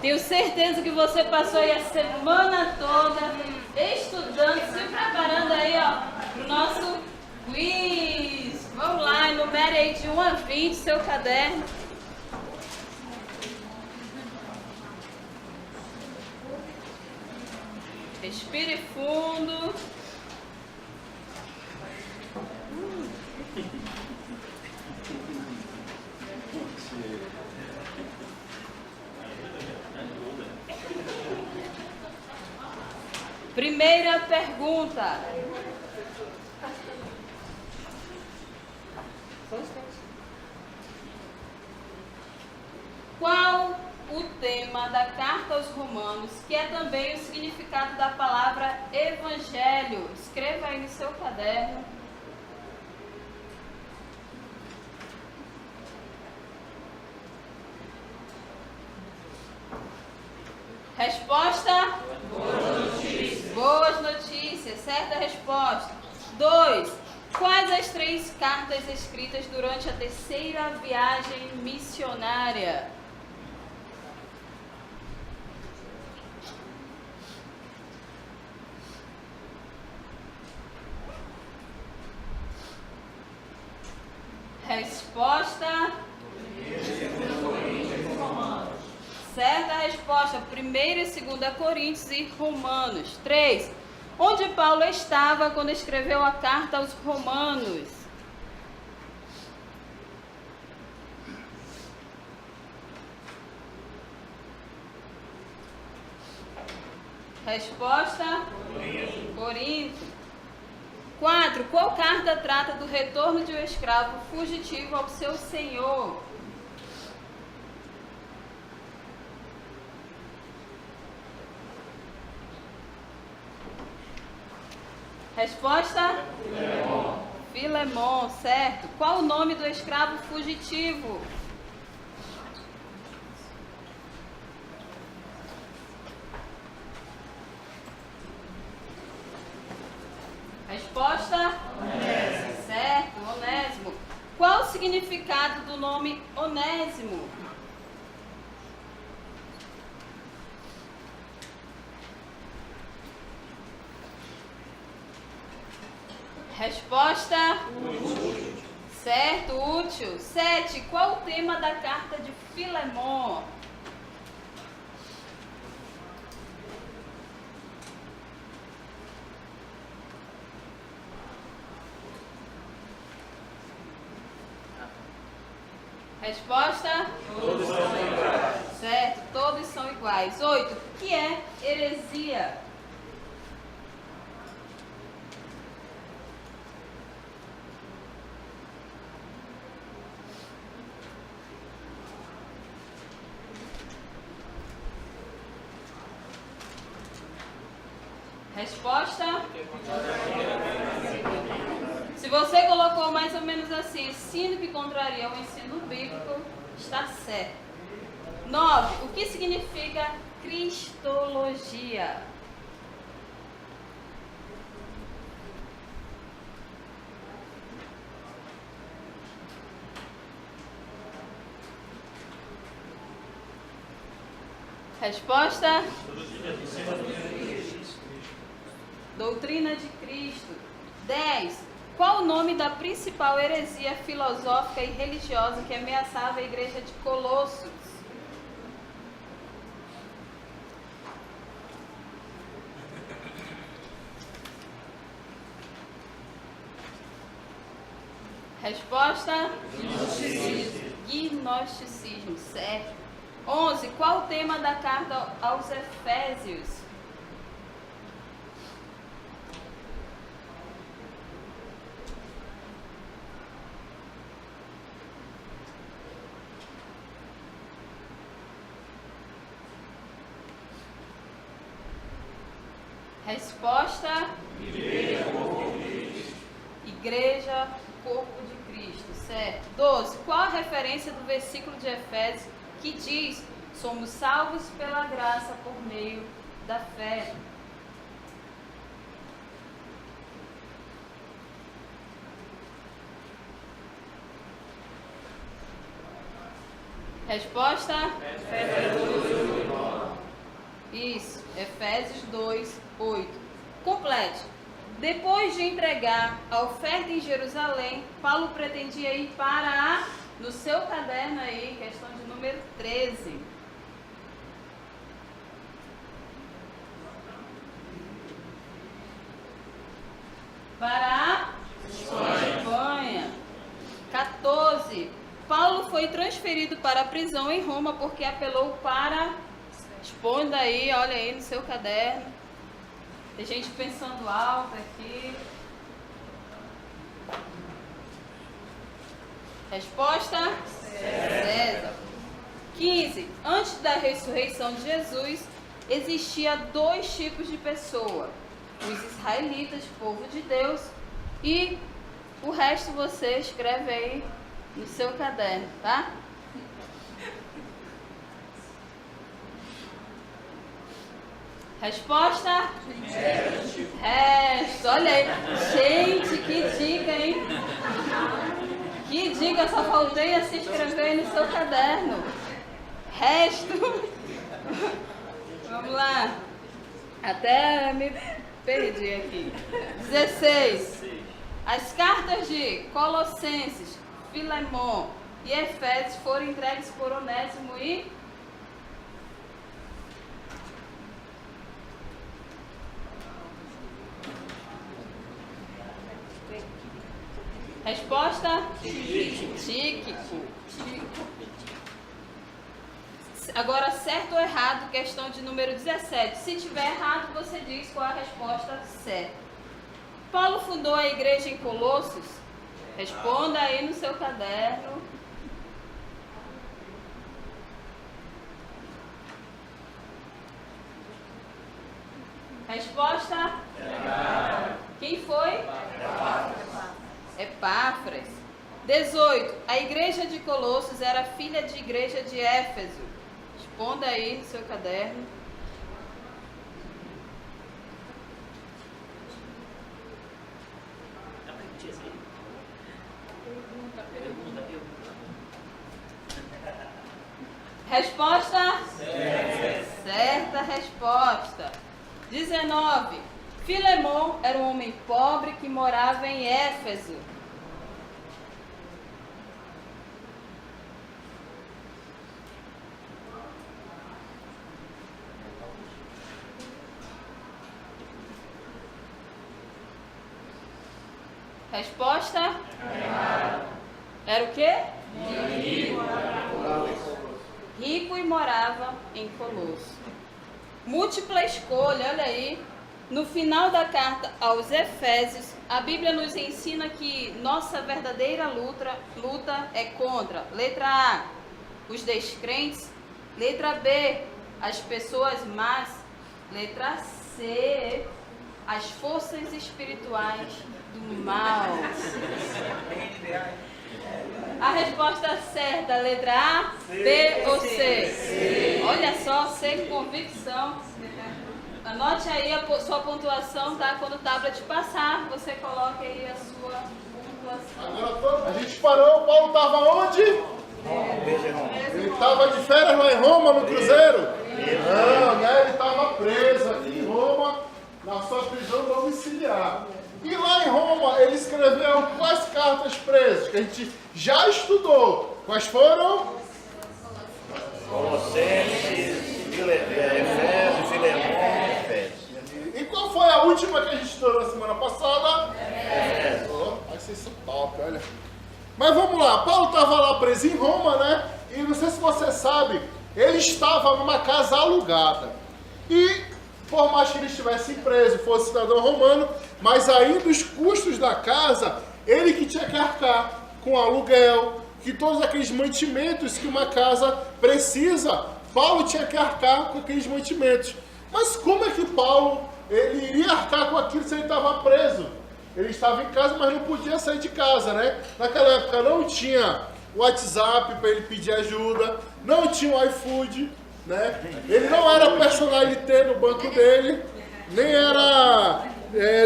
Tenho certeza que você passou aí a semana toda estudando, se preparando aí, ó, pro nosso quiz. Vamos lá, enumere aí de 1 a 20 seu caderno. Respire fundo. Primeira pergunta. Qual o tema da carta aos Romanos, que é também o significado da palavra evangelho? Escreva aí no seu caderno. Resposta? Boas notícias. Boas notícias, certa resposta. 2. Quais as 3 cartas escritas durante a terceira viagem missionária? Resposta? Certa resposta, 1ª e 2ª Coríntios e Romanos. 3. Onde Paulo estava quando escreveu a carta aos Romanos? Resposta? Corinto. 4. Qual carta trata do retorno de um escravo fugitivo ao seu senhor? Resposta? Filemon, certo. Qual o nome do escravo fugitivo? Resposta? Onésimo. Certo, Onésimo. Qual o significado do nome Onésimo? Resposta? Útil. Certo, útil. 7. Qual o tema da carta de Filemon? Resposta? Todos são iguais. Certo, todos são iguais. 8. O que é heresia? Resposta? Se você colocou mais ou menos assim, ensino que contraria o ensino bíblico, está certo. 9. O que significa cristologia? Resposta? Doutrina de Cristo. 10. Qual o nome da principal heresia filosófica e religiosa que ameaçava a igreja de Colossos? Resposta? Gnosticismo, certo. 11. Qual o tema da carta aos Efésios? Resposta? Igreja, corpo de Cristo. Igreja, corpo de Cristo, certo. 12. Qual a referência do versículo de Efésios que diz: somos salvos pela graça por meio da fé? Resposta? Efésios 2:9. Isso, Efésios 2, 8. Complete. Depois de entregar a oferta em Jerusalém, Paulo pretendia ir para no seu caderno aí, questão de número 13. Para a Espanha. 14. Paulo foi transferido para a prisão em Roma porque apelou para... Exponda aí, olha aí no seu caderno. Tem gente pensando alto aqui. Resposta? César. 15. Antes da ressurreição de Jesus, existia 2 tipos de pessoa. Os israelitas, povo de Deus, e o resto você escreve aí no seu caderno, tá? Resposta? Resto. Olha aí. Gente, que dica, hein? Que dica, só faltei a se inscrever aí no seu caderno. Resto. Vamos lá. Até me perdi aqui. 16. As cartas de Colossenses, Filemon e Efésios foram entregues por Onésimo e... Resposta? Tíquico. Agora, certo ou errado, questão de número 17. Se tiver errado, você diz qual é a resposta certa. Paulo fundou a igreja em Colossos? Responda aí no seu caderno. Resposta? Quem foi? Epáfras. 18. A igreja de Colossos era filha de igreja de Éfeso. Responda aí no seu caderno. Resposta? Certa resposta. 19. Filemon era um homem pobre que morava em Éfeso. Resposta? Era o quê? Rico e morava em Colosso. Múltipla escolha, olha aí. No final da carta aos Efésios, a Bíblia nos ensina que nossa verdadeira luta é contra, letra A, os descrentes, letra B, as pessoas más, letra C, as forças espirituais do mal. A resposta certa, letra A, B ou C? Olha só, C com convicção. Anote aí a sua pontuação, tá? Quando o tablet passar, você coloca aí a sua pontuação. Agora a gente parou, o Paulo estava onde? Ele estava de férias lá em Roma, no Cruzeiro? Não, né? Ele estava preso aqui em Roma, na sua prisão domiciliar. E lá em Roma, ele escreveu quais cartas presos, que a gente já estudou. Quais foram? Colossenses, Efésios, Filemon, Efésios. E qual foi a última que a gente estudou na semana passada? Efésios. Ai, vocês são top, olha. Mas vamos lá, Paulo estava lá preso em Roma, né? E não sei se você sabe, ele estava numa casa alugada. E, por mais que ele estivesse preso, fosse cidadão romano, mas ainda os custos da casa, ele que tinha que arcar com aluguel, que todos aqueles mantimentos que uma casa precisa, Paulo tinha que arcar com aqueles mantimentos. Mas como é que Paulo ele iria arcar com aquilo se ele estava preso? Ele estava em casa, mas não podia sair de casa, né? Naquela época não tinha WhatsApp para ele pedir ajuda, não tinha o iFood, né? Ele não era personalité no banco dele, nem era,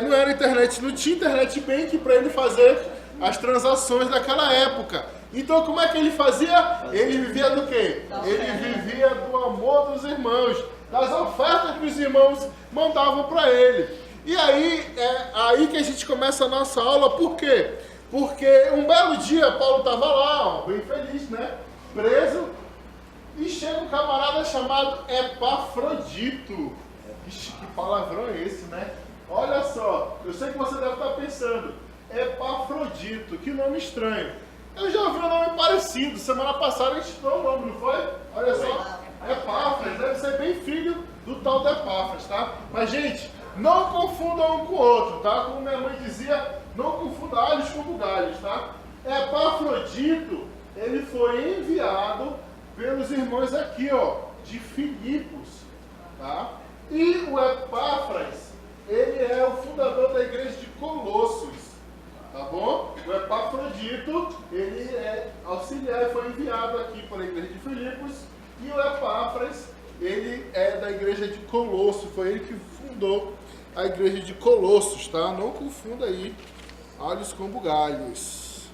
não era internet, não tinha internet bank para ele fazer as transações daquela época. Então como é que ele fazia? Ele vivia do quê? Ele vivia do amor dos irmãos. das ofertas que os irmãos mandavam para ele. E aí, é aí que a gente começa a nossa aula, por quê? Porque um belo dia Paulo estava lá, ó, bem feliz, né? Preso, e chega um camarada chamado Epafrodito. Ixi, que palavrão é esse, né? Olha só, eu sei que você deve estar pensando, Epafrodito, que nome estranho. Eu já ouvi um nome parecido, semana passada a gente estudou o nome, não foi? Olha só, Epáfras, deve ser bem filho do tal de Epáfras, tá? Mas, gente, não confunda um com o outro, tá? Como minha mãe dizia, não confunda alhos com bugalhos, tá? Epafrodito, ele foi enviado pelos irmãos aqui, ó, de Filipos, tá? E o Epáfras, ele é o fundador da igreja de Colossos, tá bom? O Epafrodito, ele é auxiliar e foi enviado aqui para a igreja de Filipos. E o Epáfras, ele é da igreja de Colossos, foi ele que fundou a igreja de Colossos, tá? Não confunda aí alhos com bugalhos.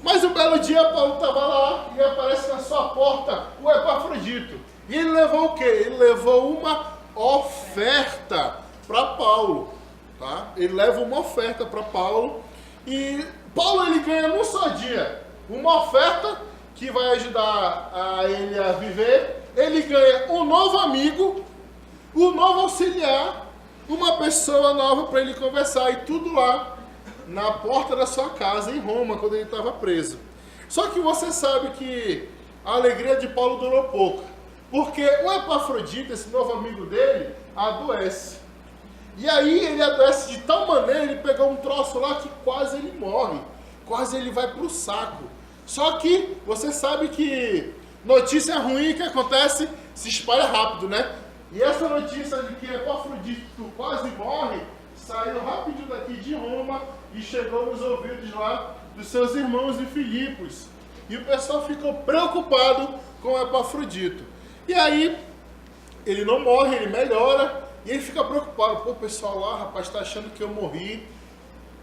Mas um belo dia Paulo estava lá e aparece na sua porta o Epafrodito. E ele levou o quê? Ele levou uma oferta para Paulo, tá? Ele leva uma oferta para Paulo e Paulo ele ganha num só dia uma oferta que vai ajudar a ele a viver. Ele ganha um novo amigo, um novo auxiliar, uma pessoa nova para ele conversar, e tudo lá na porta da sua casa em Roma, quando ele estava preso. Só que você sabe que a alegria de Paulo durou pouco, porque o Epafrodito, esse novo amigo dele, adoece. E aí ele adoece de tal maneira, ele pegou um troço lá que quase ele morre, quase ele vai para o saco. Só que você sabe que notícia ruim que acontece se espalha rápido, né? E essa notícia de que Epafrodito quase morre saiu rapidinho daqui de Roma e chegou nos ouvidos lá dos seus irmãos de Filipos. E o pessoal ficou preocupado com o Epafrodito. E aí ele não morre, ele melhora e ele fica preocupado. Pô, o pessoal lá, rapaz, está achando que eu morri.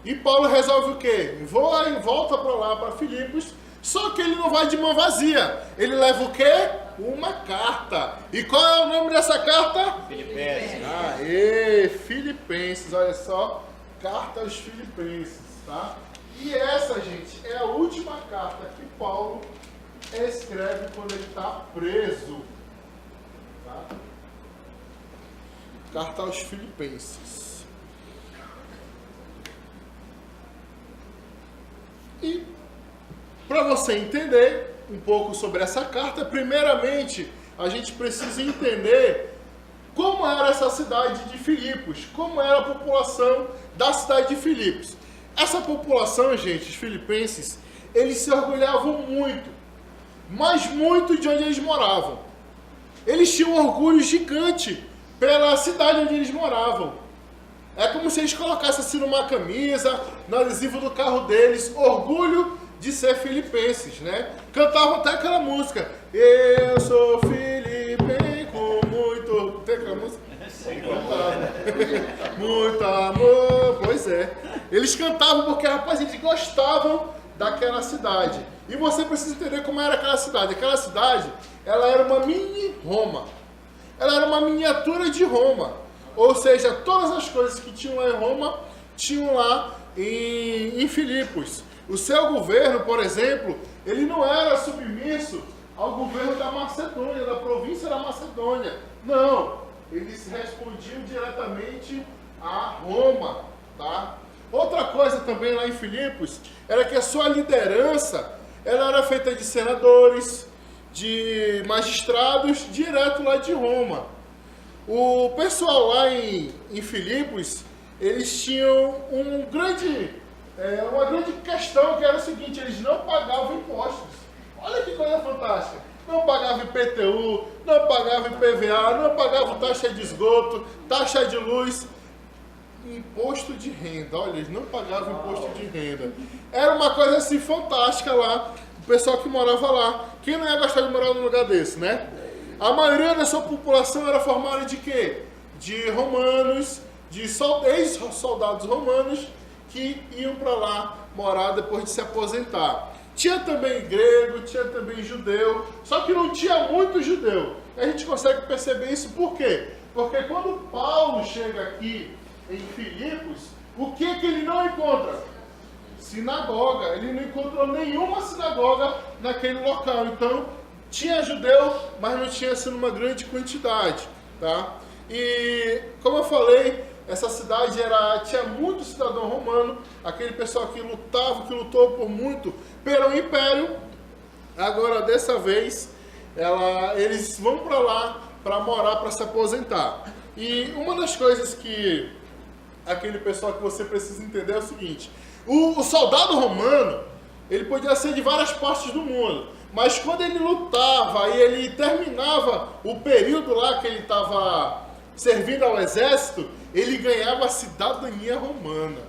E Paulo resolve o quê? Volta para lá, para Filipos. Só que ele não vai de mão vazia. Ele leva o quê? Uma carta. E qual é o nome dessa carta? Filipenses. Aê, Filipenses, olha só. Carta aos Filipenses, tá? E essa, gente, é a última carta que Paulo escreve quando ele está preso. Tá? Carta aos Filipenses. E para você entender um pouco sobre essa carta, primeiramente a gente precisa entender como era essa cidade de Filipos, como era a população da cidade de Filipos. Essa população, gente, os filipenses, eles se orgulhavam muito, mas muito de onde eles moravam. Eles tinham um orgulho gigante pela cidade onde eles moravam. É como se eles colocassem assim numa camisa, no adesivo do carro deles, orgulho de ser filipenses, né? Cantavam até aquela música, eu sou filipense com muito... Tem aquela música? Muito amor, pois é. Eles cantavam porque, rapaz, eles gostavam daquela cidade. E você precisa entender como era aquela cidade. Aquela cidade, ela era uma mini Roma. Ela era uma miniatura de Roma. Ou seja, todas as coisas que tinham lá em Roma, tinham lá em Filipos. O seu governo, por exemplo, ele não era submisso ao governo da Macedônia, da província da Macedônia. Não, eles respondiam diretamente a Roma, tá? Outra coisa também lá em Filipos era que a sua liderança, ela era feita de senadores, de magistrados, direto lá de Roma. O pessoal lá em Filipos, eles tinham uma grande questão, que era o seguinte: eles não pagavam impostos. Olha que coisa fantástica. Não pagavam IPTU, não pagavam IPVA, não pagavam taxa de esgoto, taxa de luz, imposto de renda. Olha, eles não pagavam imposto de renda. Era uma coisa assim fantástica lá, o pessoal que morava lá. Quem não ia gostar de morar num lugar desse, né? A maioria da sua população era formada de quê? De romanos, de ex-soldados romanos que iam para lá morar depois de se aposentar. Tinha também grego, tinha também judeu, só que não tinha muito judeu. A gente consegue perceber isso por quê? Porque quando Paulo chega aqui em Filipos, o que ele não encontra? Sinagoga. Ele não encontrou nenhuma sinagoga naquele local. Então, tinha judeu, mas não tinha assim uma grande quantidade, tá? E, como eu falei, essa cidade tinha muito cidadão romano, aquele pessoal que lutou por muito pelo Império. Agora, dessa vez, eles vão para lá para morar, para se aposentar. E uma das coisas que aquele pessoal que você precisa entender é o seguinte: o soldado romano, ele podia ser de várias partes do mundo, mas quando ele lutava e ele terminava o período lá que ele estava servindo ao exército, ele ganhava a cidadania romana.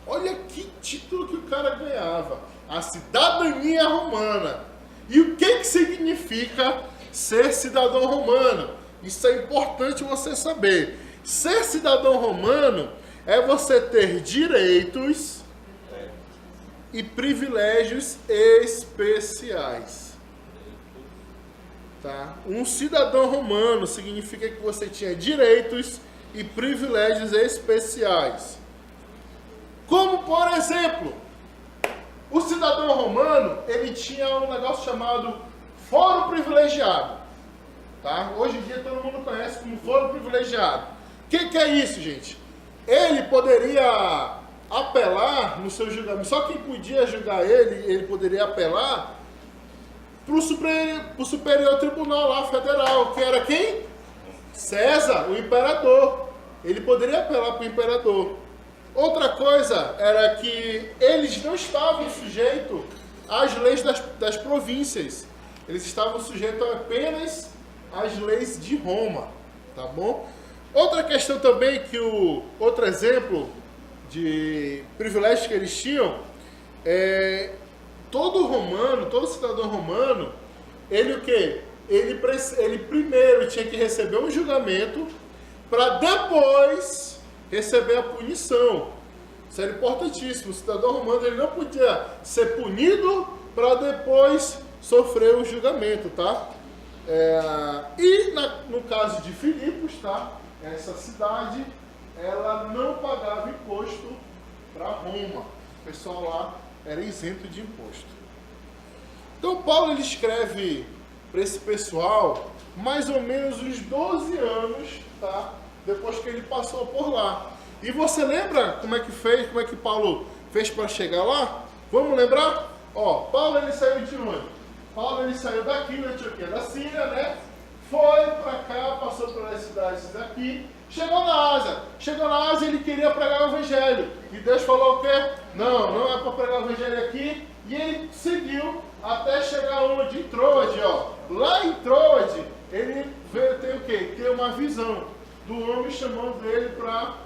Olha que título que o cara ganhava, a cidadania romana. E o que significa ser cidadão romano? Isso é importante você saber. Ser cidadão romano é você ter direitos e privilégios especiais. Tá? Um cidadão romano significa que você tinha direitos e privilégios especiais. Como, por exemplo, o cidadão romano, ele tinha um negócio chamado foro privilegiado. Tá? Hoje em dia todo mundo conhece como foro privilegiado. O que é isso, gente? Ele poderia apelar no seu julgamento. Só quem podia julgar ele poderia apelar para o superior tribunal lá federal, que era quem? César, o imperador. Ele poderia apelar para o imperador. Outra coisa era que eles não estavam sujeitos às leis das províncias. Eles estavam sujeitos apenas às leis de Roma, tá bom? Outra questão também outro exemplo de privilégios que eles tinham todo cidadão romano, ele o quê? Ele primeiro tinha que receber um julgamento para depois receber a punição. Isso era importantíssimo. O cidadão romano ele não podia ser punido para depois sofrer o julgamento, tá? No caso de Filipos, tá? Essa cidade, ela não pagava imposto para Roma. O pessoal lá era isento de imposto. Então Paulo ele escreve para esse pessoal mais ou menos uns 12 anos, tá? Depois que ele passou por lá. E você lembra como é que Paulo fez para chegar lá? Vamos lembrar? Paulo ele saiu de onde? Paulo ele saiu daqui, da Antioquia da Síria, né? Foi para cá, passou pelas cidades aqui, chegou na Ásia. Chegou na Ásia, ele queria pregar o evangelho. E Deus falou o quê? Não é para pregar o evangelho aqui. E ele seguiu até chegar onde? Em Troade, Lá em Troade, ele tem o quê? Tem uma visão do homem chamando ele para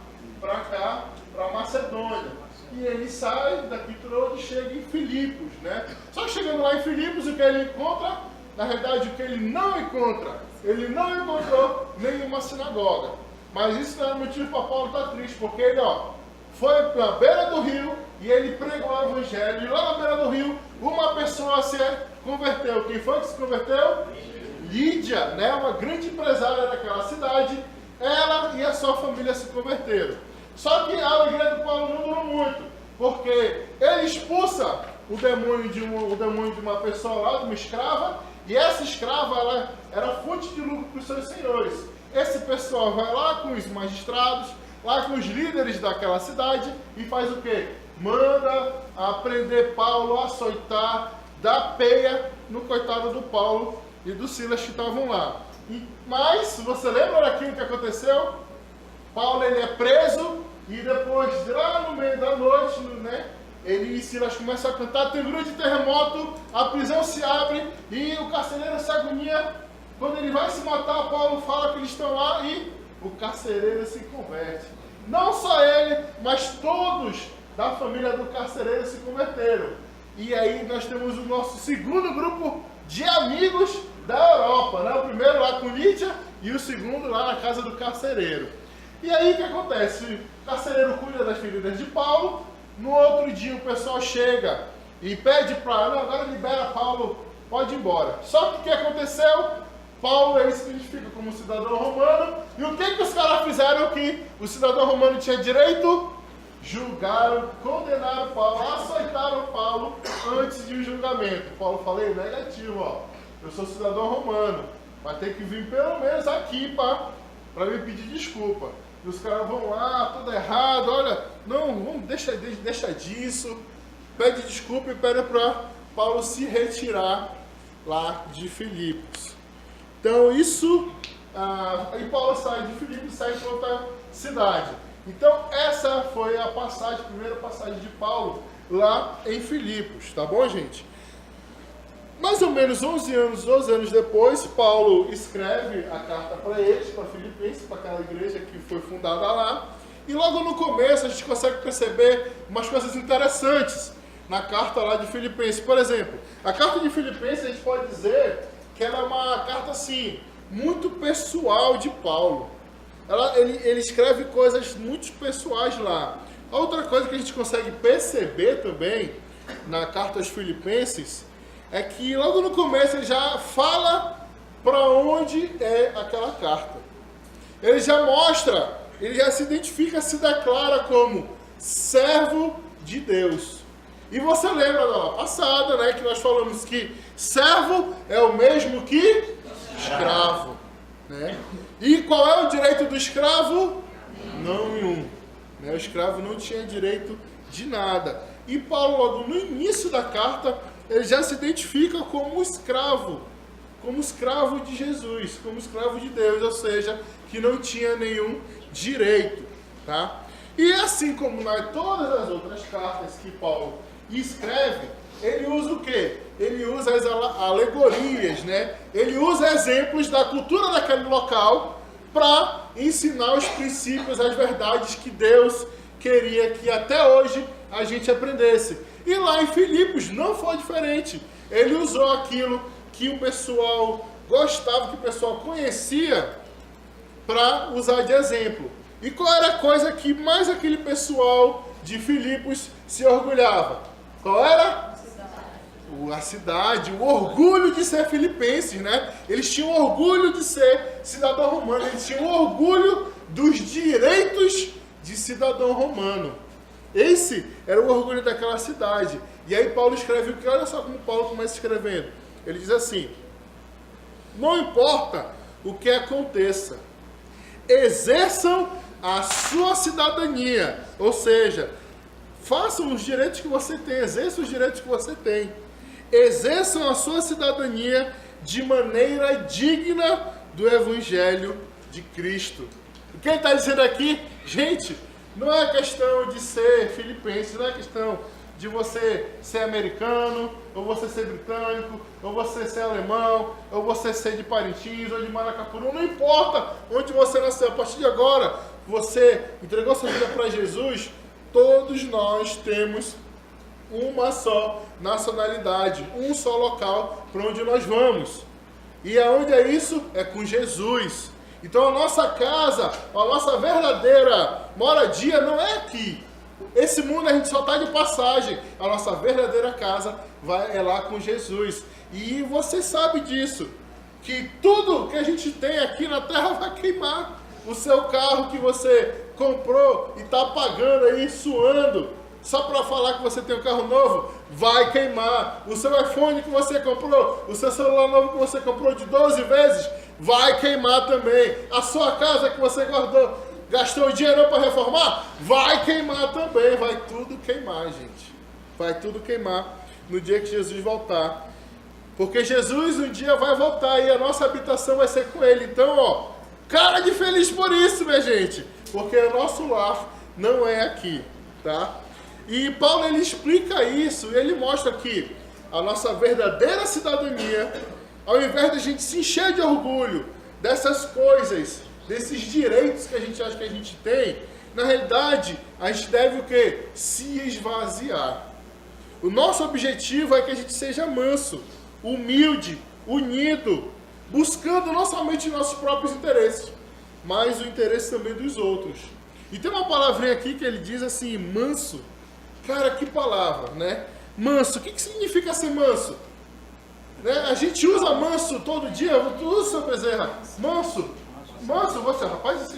cá, para Macedônia. E ele sai daqui de Troade e chega em Filipos, né? Só que chegando lá em Filipos, o que ele encontra? Na verdade, o que ele não encontra? Ele não encontrou nenhuma sinagoga. Mas isso não é motivo para Paulo estar triste, porque ele, foi para a beira do rio e ele pregou o evangelho. E lá na beira do rio, uma pessoa se converteu. Quem foi que se converteu? Lídia, né? Uma grande empresária daquela cidade. Ela e a sua família se converteram. Só que a alegria do Paulo não durou muito, porque ele expulsa o demônio de uma pessoa lá, de uma escrava, e essa escrava ela era fonte de lucro para os seus senhores. Esse pessoal vai lá com os magistrados, lá com os líderes daquela cidade e faz o quê? Manda prender Paulo, açoitar, dar peia no coitado do Paulo e do Silas que estavam lá. Mas, você lembra daquilo que aconteceu? Paulo ele é preso e depois, lá no meio da noite, né, ele e Silas começam a cantar, tem um grande terremoto, a prisão se abre e o carcereiro se agonia. Quando ele vai se matar, Paulo fala que eles estão lá e o carcereiro se converte. Não só ele, mas todos da família do carcereiro se converteram. E aí nós temos o nosso segundo grupo de amigos da Europa, né? O primeiro lá com Lídia e o segundo lá na casa do carcereiro. E aí o que acontece? O carcereiro cuida das feridas de Paulo. No outro dia o pessoal chega e pede para, não, agora libera Paulo, pode ir embora. Só que o que aconteceu? Paulo ele se identifica como cidadão romano, e o que os caras fizeram que o cidadão romano tinha direito? Julgaram, condenaram Paulo, açoitaram Paulo antes de um julgamento. Paulo falei, negativo, ó, eu sou cidadão romano, vai ter que vir pelo menos aqui para me pedir desculpa. E os caras vão lá, tudo errado, olha, não, vamos, deixa disso, pede desculpa e pede para Paulo se retirar lá de Filipos. Então isso, aí Paulo sai de Filipos e sai para outra cidade. Então essa foi a primeira passagem de Paulo lá em Filipos, tá bom, gente? Mais ou menos 12 anos depois, Paulo escreve a carta para eles, para Filipenses, para aquela igreja que foi fundada lá. E logo no começo a gente consegue perceber umas coisas interessantes na carta lá de Filipenses. Por exemplo, a carta de Filipenses a gente pode dizer que ela é uma carta assim, muito pessoal de Paulo. Ele escreve coisas muito pessoais lá. A outra coisa que a gente consegue perceber também na carta aos Filipenses é que logo no começo ele já fala para onde é aquela carta. Ele já mostra, ele já se identifica, se declara como servo de Deus. E você lembra da aula passada, né, que nós falamos que servo é o mesmo que escravo, né? E qual é o direito do escravo? Nenhum. Né? O escravo não tinha direito de nada. E Paulo, logo no início da carta, ele já se identifica como escravo de Jesus, como escravo de Deus, ou seja, que não tinha nenhum direito, tá? E assim como todas as outras cartas que Paulo escreve, ele usa o quê? Ele usa as alegorias, né? Ele usa exemplos da cultura daquele local para ensinar os princípios, as verdades que Deus queria que até hoje a gente aprendesse. E lá em Filipos não foi diferente. Ele usou aquilo que o pessoal gostava, que o pessoal conhecia, para usar de exemplo. E qual era a coisa que mais aquele pessoal de Filipos se orgulhava? Qual era? A cidade, o orgulho de ser filipenses, né? Eles tinham orgulho de ser cidadão romano, eles tinham orgulho dos direitos de cidadão romano. Esse era o orgulho daquela cidade. E aí Paulo escreve o que? Olha só como Paulo começa escrevendo. Ele diz assim: não importa o que aconteça, exerçam a sua cidadania, ou seja, façam os direitos que você tem, exerçam os direitos que você tem. Exerçam a sua cidadania de maneira digna do Evangelho de Cristo. O que ele está dizendo aqui? Gente, não é questão de ser filipense, não é questão de você ser americano, ou você ser britânico, ou você ser alemão, ou você ser de Parintins, ou de Maracapuru, não importa onde você nasceu. A partir de agora, você entregou sua vida para Jesus, todos nós temos uma só nacionalidade, um só local para onde nós vamos. E aonde é isso? É com Jesus. Então a nossa casa, a nossa verdadeira moradia não é aqui. Esse mundo a gente só está de passagem. A nossa verdadeira casa é lá com Jesus. E você sabe disso, que tudo que a gente tem aqui na terra vai queimar. O seu carro que você comprou e está pagando aí, suando, só para falar que você tem um carro novo, vai queimar. O seu iPhone que você comprou, o seu celular novo que você comprou de 12 vezes, vai queimar também. A sua casa que você gastou dinheiro para reformar, vai queimar também. Vai tudo queimar, gente. Vai tudo queimar no dia que Jesus voltar. Porque Jesus um dia vai voltar e a nossa habitação vai ser com Ele. Então, ó, cara de feliz por isso, minha gente. Porque o nosso lar não é aqui, tá? E Paulo, ele explica isso, ele mostra que a nossa verdadeira cidadania, ao invés de a gente se encher de orgulho dessas coisas, desses direitos que a gente acha que a gente tem, na realidade, a gente deve o quê? Se esvaziar. O nosso objetivo é que a gente seja manso, humilde, unido, buscando não somente nossos próprios interesses, mas o interesse também dos outros. E tem uma palavrinha aqui que ele diz assim, manso. Cara, que palavra, né? manso. O que significa ser manso? Né? A gente usa manso todo dia. Tu usa, seu Bezerra? Manso. Manso, você, rapaz, esse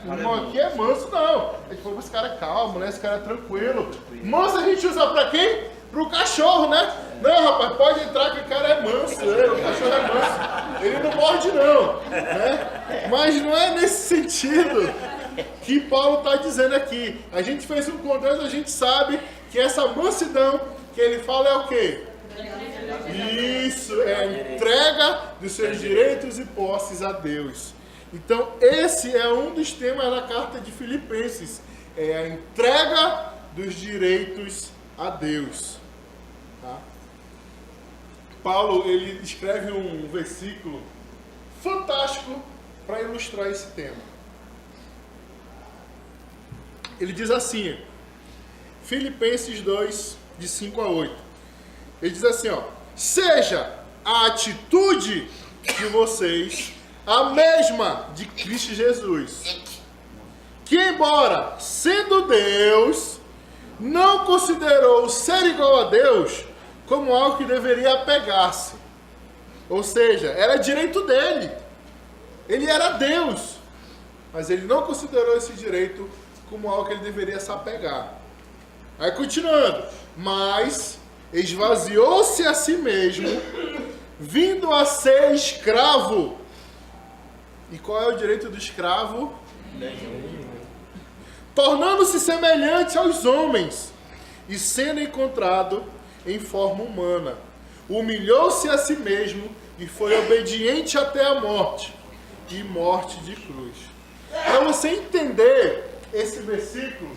irmão aqui é manso, não. A gente falou, esse cara é calmo, né? Esse cara é tranquilo. Manso a gente usa pra quem? Pro cachorro, né? Não, rapaz, pode entrar que o cara é manso, né? O cachorro é manso. Ele não morde, não. Né? Mas não é nesse sentido que Paulo está dizendo aqui. A gente fez um contexto, a gente sabe que essa mansidão que ele fala é o quê? Isso, é a entrega dos seus direitos e posses a Deus. Então, esse é um dos temas da carta de Filipenses. É a entrega dos direitos a Deus. Tá? Paulo, ele escreve um versículo fantástico para ilustrar esse tema. Ele diz assim, Filipenses 2, de 5 a 8. Ele diz assim, ó: seja a atitude de vocês a mesma de Cristo Jesus, que embora sendo Deus, não considerou ser igual a Deus como algo que deveria apegar-se. Ou seja, era direito dele. Ele era Deus, mas ele não considerou esse direito como algo que ele deveria se apegar. Aí continuando, mas esvaziou-se a si mesmo, vindo a ser escravo. E qual é o direito do escravo? Nenhum. Tornando-se semelhante aos homens, e sendo encontrado em forma humana, humilhou-se a si mesmo e foi obediente até a morte, e morte de cruz. Para você entender esse versículo,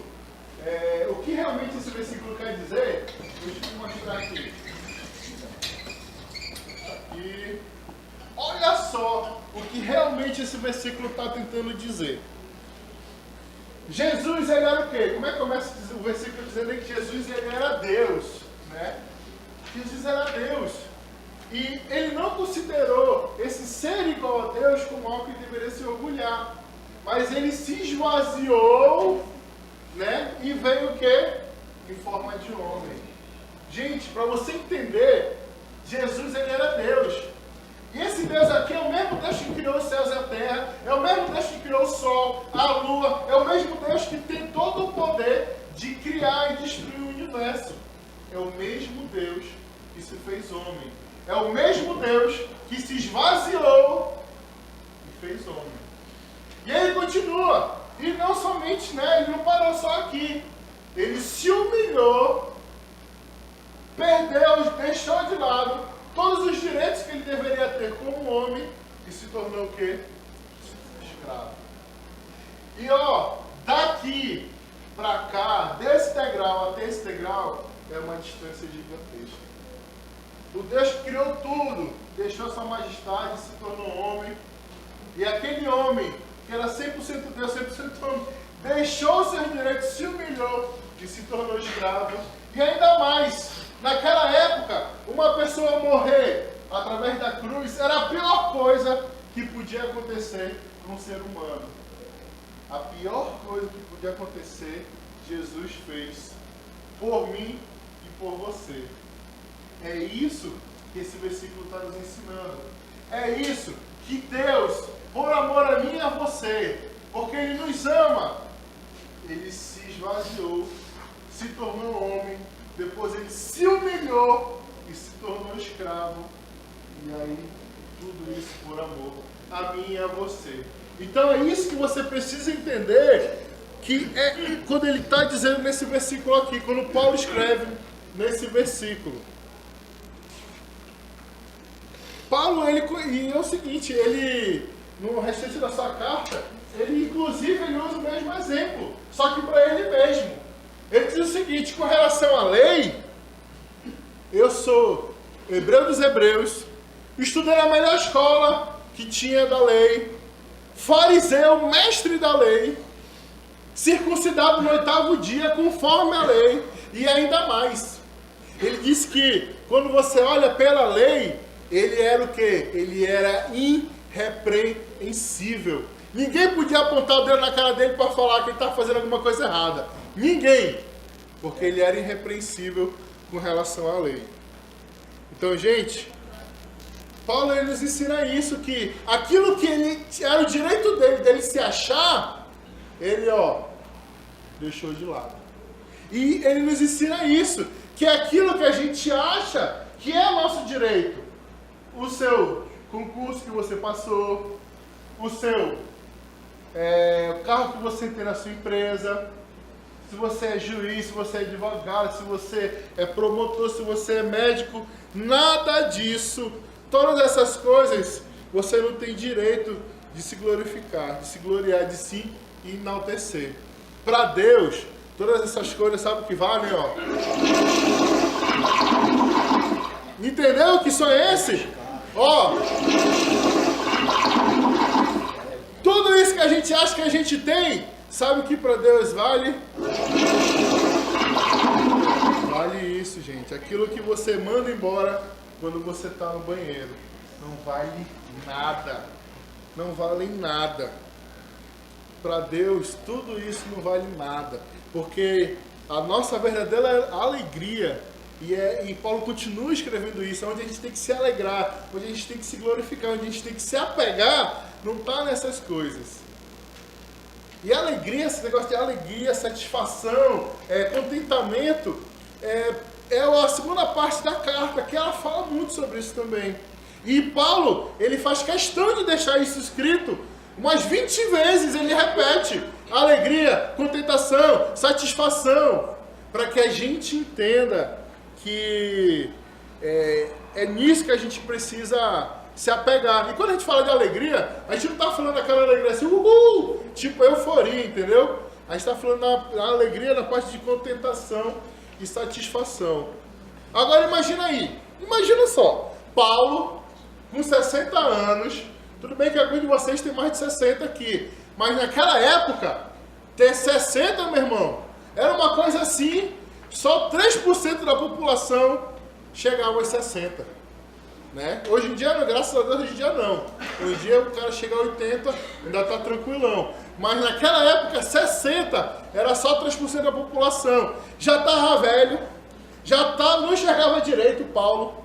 o que realmente esse versículo quer dizer, deixa eu mostrar aqui. Aqui. Olha só o que realmente esse versículo está tentando dizer. Jesus, ele era o quê? Como é que começa o versículo dizendo que Jesus, ele era Deus, né? Jesus era Deus. E ele não considerou esse ser igual a Deus como algo que deveria se orgulhar. Mas ele se esvaziou, né? E veio o quê? Em forma de homem. Gente, para você entender, Jesus, ele era Deus. E esse Deus aqui é o mesmo Deus que criou os céus e a terra, é o mesmo Deus que criou o sol, a lua, é o mesmo Deus que tem todo o poder de criar e destruir o universo. É o mesmo Deus que se fez homem. É o mesmo Deus que se esvaziou e fez homem. E ele continua. E não somente, né, ele não parou só aqui. Ele se humilhou, perdeu, deixou de lado todos os direitos que ele deveria ter como homem e se tornou o quê? Escravo. E ó, daqui para cá, desse degrau até esse degrau, é uma distância gigantesca. O Deus que criou tudo, deixou sua majestade, se tornou homem. E aquele homem, que era 100% Deus, 100% homem, deixou seus direitos, se humilhou e se tornou escravo. E ainda mais, naquela época, uma pessoa morrer através da cruz era a pior coisa que podia acontecer com um ser humano. A pior coisa que podia acontecer, Jesus fez por mim e por você. É isso que esse versículo está nos ensinando. É isso que Deus, por amor a mim e a você, porque Ele nos ama, Ele se esvaziou, se tornou homem, depois Ele se humilhou e se tornou escravo. E aí, tudo isso por amor a mim e a você. Então é isso que você precisa entender, que é quando ele está dizendo nesse versículo aqui, quando Paulo escreve nesse versículo. Paulo, e é o seguinte, ele, no restante da sua carta, ele inclusive ele usa o mesmo exemplo, só que para ele mesmo. Ele diz o seguinte, com relação à lei, eu sou hebreu dos hebreus, estudei na melhor escola que tinha da lei, fariseu, mestre da lei, circuncidado no 8º dia, conforme a lei, e ainda mais. Ele diz que, quando você olha pela lei, ele era o quê? Ele era irrepreensível. Ninguém podia apontar o dedo na cara dele para falar que ele estava fazendo alguma coisa errada. Ninguém. Porque ele era irrepreensível com relação à lei. Então, gente, Paulo ele nos ensina isso, que aquilo que ele era o direito dele se achar, ele, deixou de lado. E ele nos ensina isso, que é aquilo que a gente acha que é nosso direito. O seu concurso que você passou, o seu o carro que você tem na sua empresa, se você é juiz, se você é advogado, se você é promotor, se você é médico, nada disso, todas essas coisas, você não tem direito de se glorificar, de se gloriar, de se enaltecer. Para Deus, todas essas coisas, sabe o que valem, Entendeu que são esses? Tudo isso que a gente acha que a gente tem, sabe o que para Deus vale? Vale isso, gente. Aquilo que você manda embora quando você está no banheiro. Não vale nada. Não vale nada. Para Deus, tudo isso não vale nada. Porque a nossa verdadeira alegria, e Paulo continua escrevendo isso, onde a gente tem que se alegrar, onde a gente tem que se glorificar, onde a gente tem que se apegar, não está nessas coisas. E alegria, esse negócio de alegria, satisfação, contentamento, é a segunda parte da carta, que ela fala muito sobre isso também. E Paulo, ele faz questão de deixar isso escrito, umas 20 vezes ele repete, alegria, contentação, satisfação, para que a gente entenda que é nisso que a gente precisa se apegar. E quando a gente fala de alegria, a gente não está falando daquela alegria assim, tipo euforia, entendeu? A gente está falando da alegria na parte de contentação e satisfação. Agora imagina aí, imagina só, Paulo com 60 anos, tudo bem que alguns de vocês têm mais de 60 aqui, mas naquela época, ter 60, meu irmão, era uma coisa assim, só 3% da população chegava aos 60. Né? Hoje em dia, graças a Deus, hoje em dia não. Hoje em dia o cara chega a 80, ainda está tranquilão. Mas naquela época, 60 era só 3% da população. Já estava velho, não enxergava direito Paulo,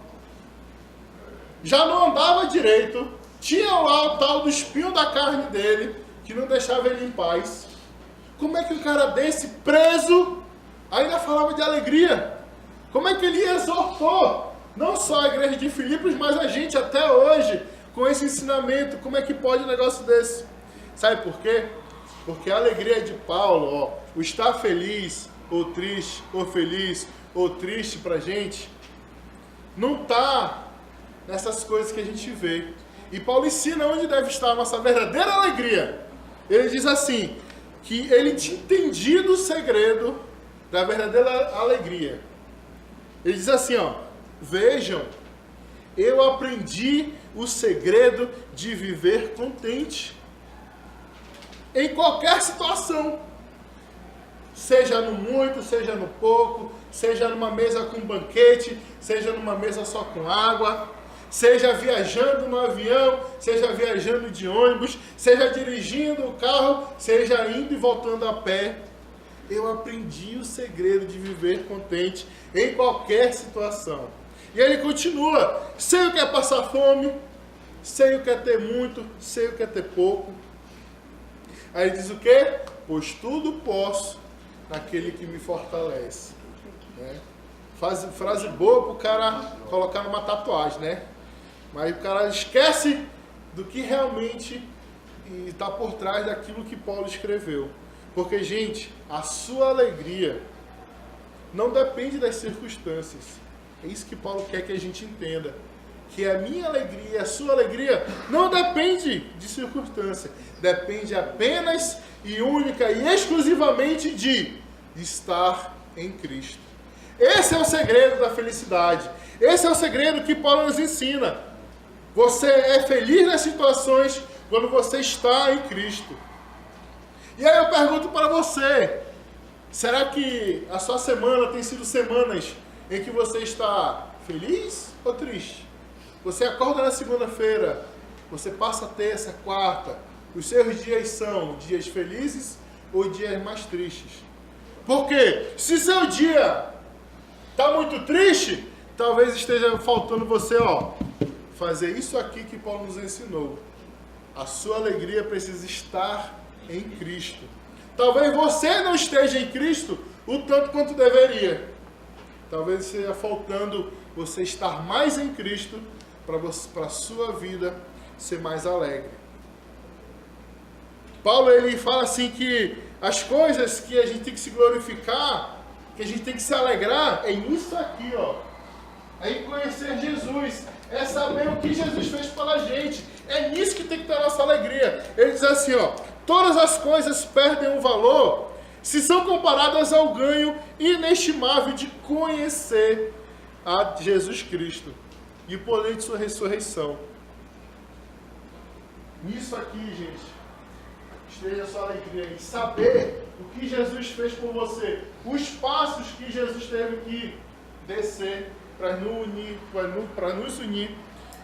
já não andava direito, tinha lá o tal do espinho da carne dele, que não deixava ele em paz. Como é que um cara desse, preso, ainda falava de alegria? Como é que ele exortou não só a igreja de Filipos, mas a gente até hoje, com esse ensinamento? Como é que pode um negócio desse? Sabe por quê? Porque a alegria de Paulo, o estar feliz, ou triste, ou feliz, ou triste pra gente, não está nessas coisas que a gente vê. E Paulo ensina onde deve estar a nossa verdadeira alegria. Ele diz assim, que ele tinha entendido o segredo da verdadeira alegria. Ele diz assim, vejam, eu aprendi o segredo de viver contente em qualquer situação, seja no muito, seja no pouco, seja numa mesa com banquete, seja numa mesa só com água, seja viajando no avião, seja viajando de ônibus, seja dirigindo o carro, seja indo e voltando a pé. Eu aprendi o segredo de viver contente em qualquer situação. E ele continua, sei o que é passar fome, sei o que é ter muito, sei o que é ter pouco. Aí ele diz o quê? Pois tudo posso naquele que me fortalece. Né? Frase boa para o cara colocar numa tatuagem, né? Mas o cara esquece do que realmente está por trás daquilo que Paulo escreveu. Porque, gente, a sua alegria não depende das circunstâncias. É isso que Paulo quer que a gente entenda. Que a minha alegria, a sua alegria, não depende de circunstância. Depende apenas e única e exclusivamente de estar em Cristo. Esse é o segredo da felicidade. Esse é o segredo que Paulo nos ensina. Você é feliz nas situações quando você está em Cristo. E aí eu pergunto para você, será que a sua semana tem sido semanas em que você está feliz ou triste? Você acorda na segunda-feira, você passa a terça, quarta, os seus dias são dias felizes ou dias mais tristes? Porque se seu dia Está muito triste? Talvez esteja faltando você, fazer isso aqui que Paulo nos ensinou. A sua alegria precisa estar em Cristo. Talvez você não esteja em Cristo o tanto quanto deveria. Talvez esteja faltando você estar mais em Cristo para a sua vida ser mais alegre. Paulo ele fala assim que as coisas que a gente tem que se glorificar, que a gente tem que se alegrar, é nisso aqui, é em conhecer Jesus, é saber o que Jesus fez pela gente, é nisso que tem que ter a nossa alegria. Ele diz assim, todas as coisas perdem o valor se são comparadas ao ganho inestimável de conhecer a Jesus Cristo e o poder de sua ressurreição. Nisso aqui, gente, esteja a sua alegria em saber o que Jesus fez por você, os passos que Jesus teve que descer para nos unir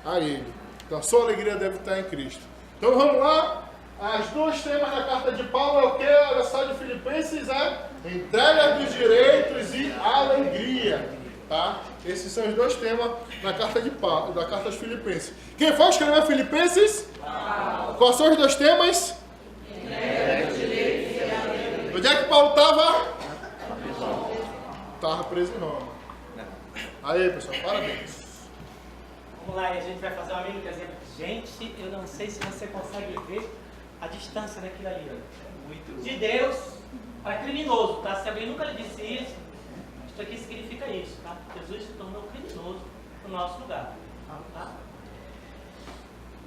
a Ele. Então a sua alegria deve estar em Cristo. Então vamos lá. As duas temas da carta de Paulo é o que? Olha só, de Filipenses é entrega dos direitos e alegria. Tá? Esses são os dois temas da carta de Paulo, da carta aos Filipenses. Quem foi escrever Filipenses? Paulo. Quais são os dois temas? Entrega dos direitos e alegria. Onde é que Paulo estava? Estava preso em Roma. Aí, pessoal, parabéns. Vamos lá, e a gente vai fazer uma mímica. Gente, eu não sei se você consegue ver a distância daquilo ali. Muito. De Deus para criminoso, tá? Se alguém nunca lhe disse isso aqui significa isso, tá? Jesus se tornou criminoso no nosso lugar, tá?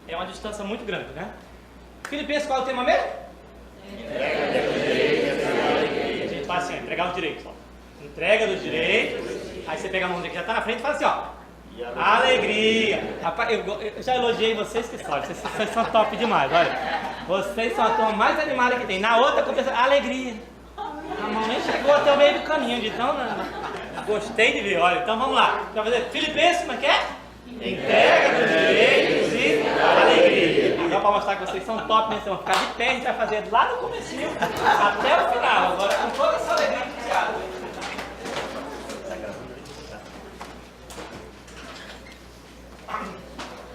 É uma distância muito grande, né? Filipenses, qual é o tema mesmo? A gente faz assim, entregar os direitos, entrega dos direitos. Aí você pega a mão que já está na frente e fala assim, alegria. Rapaz, eu já elogiei vocês que sabem, vocês são top demais, olha. Vocês são a turma mais animada que tem. Na outra começa, alegria. A mão nem chegou até o meio do caminho, então gostei de ver, olha. Então vamos lá. Vai fazer Filipenses, como é que é? Entrega dos direitos e alegria. Agora para mostrar que vocês são top, né? Vocês vão ficar de pé, a gente vai fazer lá no comecinho até o final. Agora com toda essa alegria do teatro.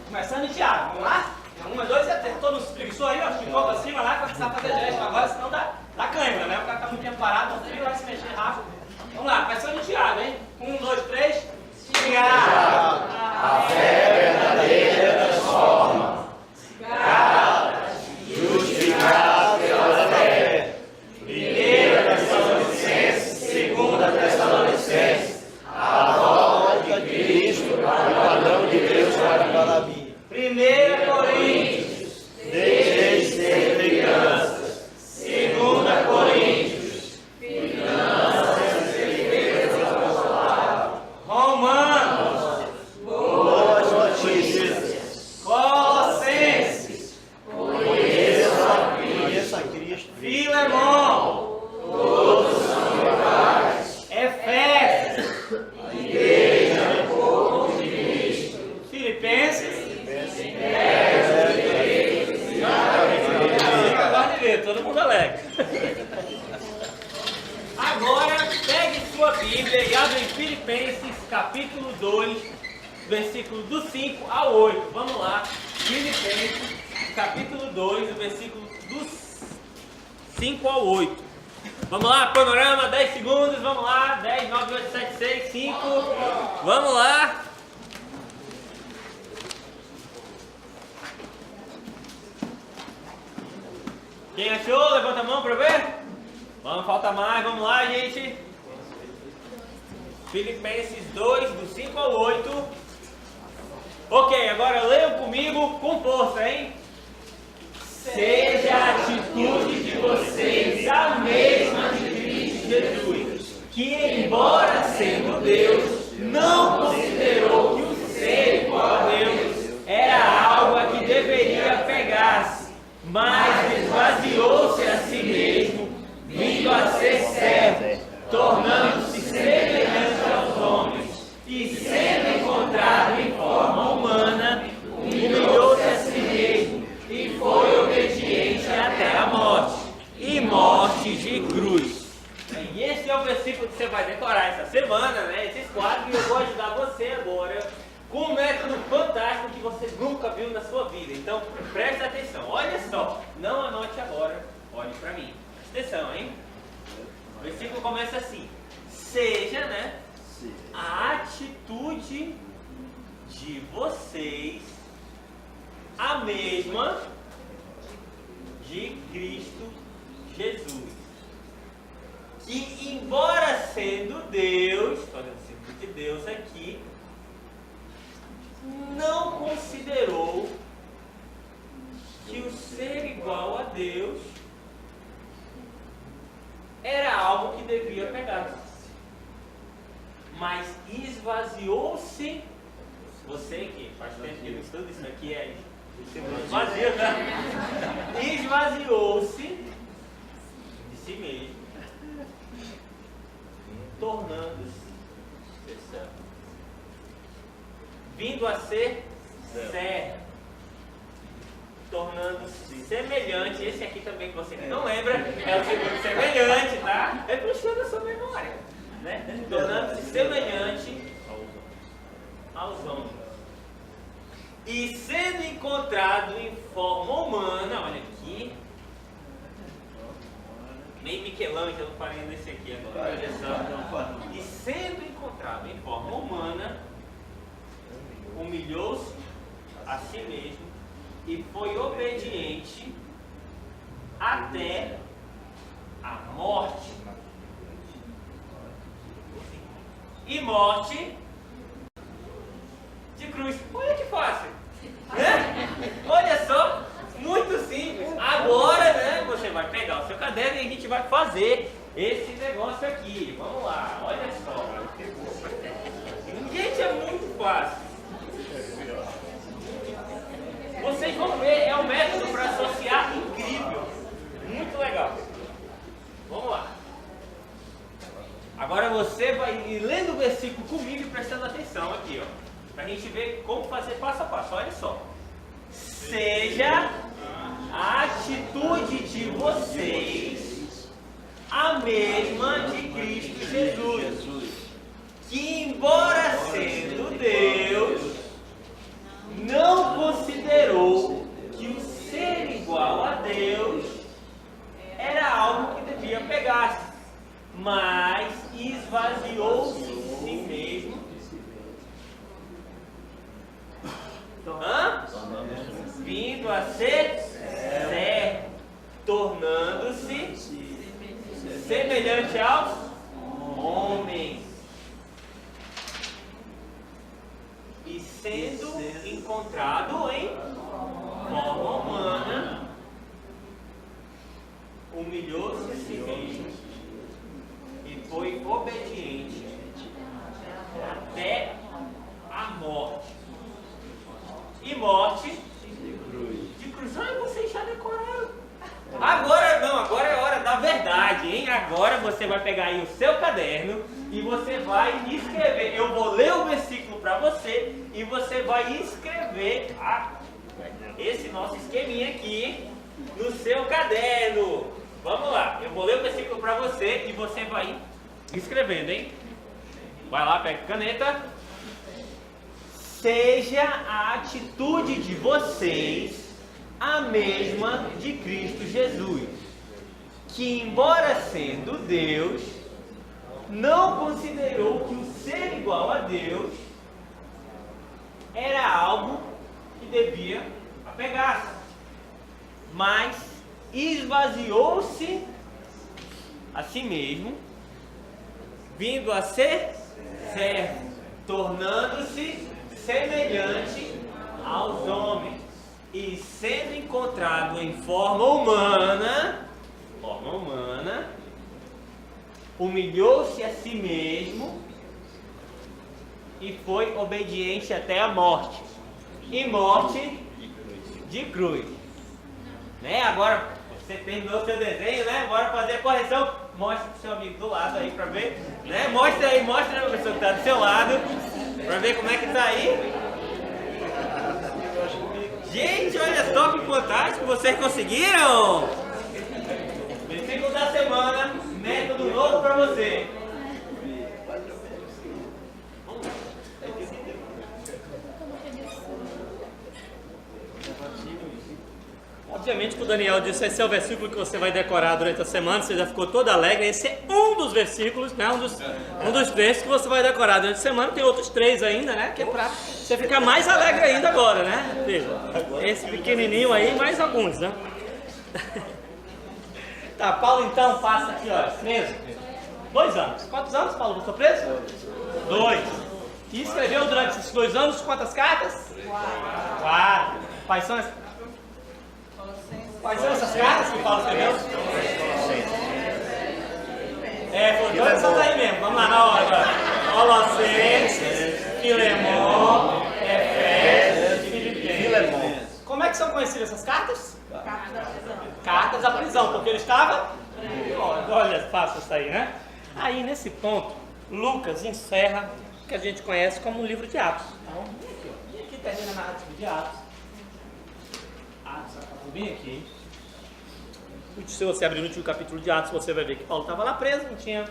Começando em Tiago, vamos lá? 1, 2 e 3. Todo mundo se preguiçou aí, esticou pra cima lá, começar a fazer gesto agora, senão dá câimbra, né? O cara tá muito tempo parado, o frio vai se mexer rápido. Vamos lá, começando em Tiago, hein? 1, 2, 3. Tiago, a fé verdadeira transforma. Justificado pela fé. 1 Tessalonicenses, 2 Tessalonicenses. A obra de Cristo, o padrão de Deus para mim. 1 Coríntios, desde ser crianças. 2 Coríntios, finanças e defesa apostólica. Romanos, boas notícias. Colossenses, conheça Cristo. Filemão, todos são iguais. Efésios, a igreja do povo de Cristo. Filipenses, todo mundo alegre. Agora, pegue sua Bíblia e abre em Filipenses, capítulo 2, versículo do 5 ao 8. Vamos lá. Filipenses, capítulo 2, o versículo do 5 ao 8. Vamos lá, panorama, 10 segundos, vamos lá. 10, 9, 8, 7, 6, 5. Vamos lá. Quem achou? Levanta a mão para ver. Vamos, falta mais. Vamos lá, gente. Filipenses 2, do 5 ao 8. Ok, agora leiam comigo com força, hein? Seja a atitude de vocês a mesma de Cristo Jesus, que embora sendo Deus, não considerou que o ser igual a Deus era algo a que deveria pegar-se, mas esvaziou-se a si mesmo, vindo a ser servo, tornando-se semelhante aos homens, e sendo encontrado em forma humana, humilhou-se a si mesmo, e foi obediente até a morte, e morte de cruz. E esse é o versículo que você vai decorar essa semana, né? Esses 4 você nunca viu na sua vida. Então, preste atenção. Olha só. Não anote agora. Olhe para mim. Presta atenção, hein? O versículo começa assim. Seja, né? A atitude de vocês a mesma de Cristo Jesus. Que, embora sendo Deus, olha, sendo de Deus aqui, não considerou que o ser igual a Deus era algo que devia pegar, mas esvaziou-se. Você que faz tempo que não estuda isso aqui, é esvazio, né? Esvaziou-se de si mesmo, tornando-se vindo a ser servo, tornando-se semelhante. Esse aqui também que você não lembra é o segundo semelhante, tá? É puxando a sua memória, né? Tornando-se semelhante aos homens e sendo encontrado em forma humana. Olha aqui, meio Michelangelo fazendo esse aqui agora, olha só. E sendo encontrado em forma humana, humilhou-se a si mesmo e foi obediente até a morte. E morte de cruz. Olha que fácil, né? Olha só, muito simples. Agora, né, você vai pegar o seu caderno e a gente vai fazer esse negócio aqui. Vamos lá, olha só. Gente, é muito fácil. Vocês vão ver, é um método para associar incrível. Muito legal. Vamos lá. Agora você vai ir lendo o versículo comigo e prestando atenção aqui, ó. Pra gente ver como fazer passo a passo. Olha só. Seja a atitude de vocês a mesma de Cristo Jesus, que embora sendo Deus, não considerou que o ser igual a Deus era algo que devia pegar-se, mas esvaziou-se de si mesmo. Vindo a ser servo, tornando-se semelhante aos homens e sendo encontrado em forma humana, humilhou-se a si mesmo e foi obediente até a morte. E morte de cruz. Ai, vocês já decoraram. Agora não, agora é hora da verdade, hein? Agora você vai pegar aí o seu caderno e você vai escrever. Eu vou ler o versículo para você e você vai escrever esse nosso esqueminha aqui no seu caderno. Vamos lá, eu vou ler o versículo para você e você vai escrevendo, hein? Vai lá, pega a caneta. Seja a atitude de vocês a mesma de Cristo Jesus, que embora sendo Deus, não considerou que o ser igual a Deus era algo que devia apegar-se, mas esvaziou-se a si mesmo, vindo a ser servo, tornando-se semelhante aos homens, e sendo encontrado em forma humana, humilhou-se a si mesmo e foi obediente até a morte, e morte de cruz. Né? Agora você terminou o seu desenho, né? Bora fazer a correção. Mostra pro seu amigo do lado aí pra ver, né? Mostra aí a pessoa que tá do seu lado pra ver como é que tá aí. Gente, olha só que fantástico, vocês conseguiram! Versículo da semana, método novo pra você. Obviamente que o Daniel disse, esse é o versículo que você vai decorar durante a semana, você já ficou todo alegre, esse é um dos versículos, né? Um dos trechos que você vai decorar durante a semana, tem outros 3 ainda, né? Que é pra você ficar mais alegre ainda agora, né? Filho? Esse pequenininho aí, mais alguns, né? Tá, Paulo então passa aqui, ó, preso. 2 anos. Quantos anos, Paulo, você preso? 2. E escreveu durante esses 2 anos quantas cartas? 4. Quais são essas cartas que Paulo escreveu? Foi 2 anos aí mesmo. Vamos lá na hora agora. Colossenses, Filemon, Efésios e Filipenses. Como é que são conhecidas essas cartas? Cartas da prisão, porque ele estava... Olha, fácil isso aí, né? Aí, nesse ponto, Lucas encerra o que a gente conhece como um livro de Atos. Então, e aqui termina a narrativa de Atos. Atos acabou bem aqui. E se você abrir no último capítulo de Atos, você vai ver que Paulo estava lá preso, não tinha...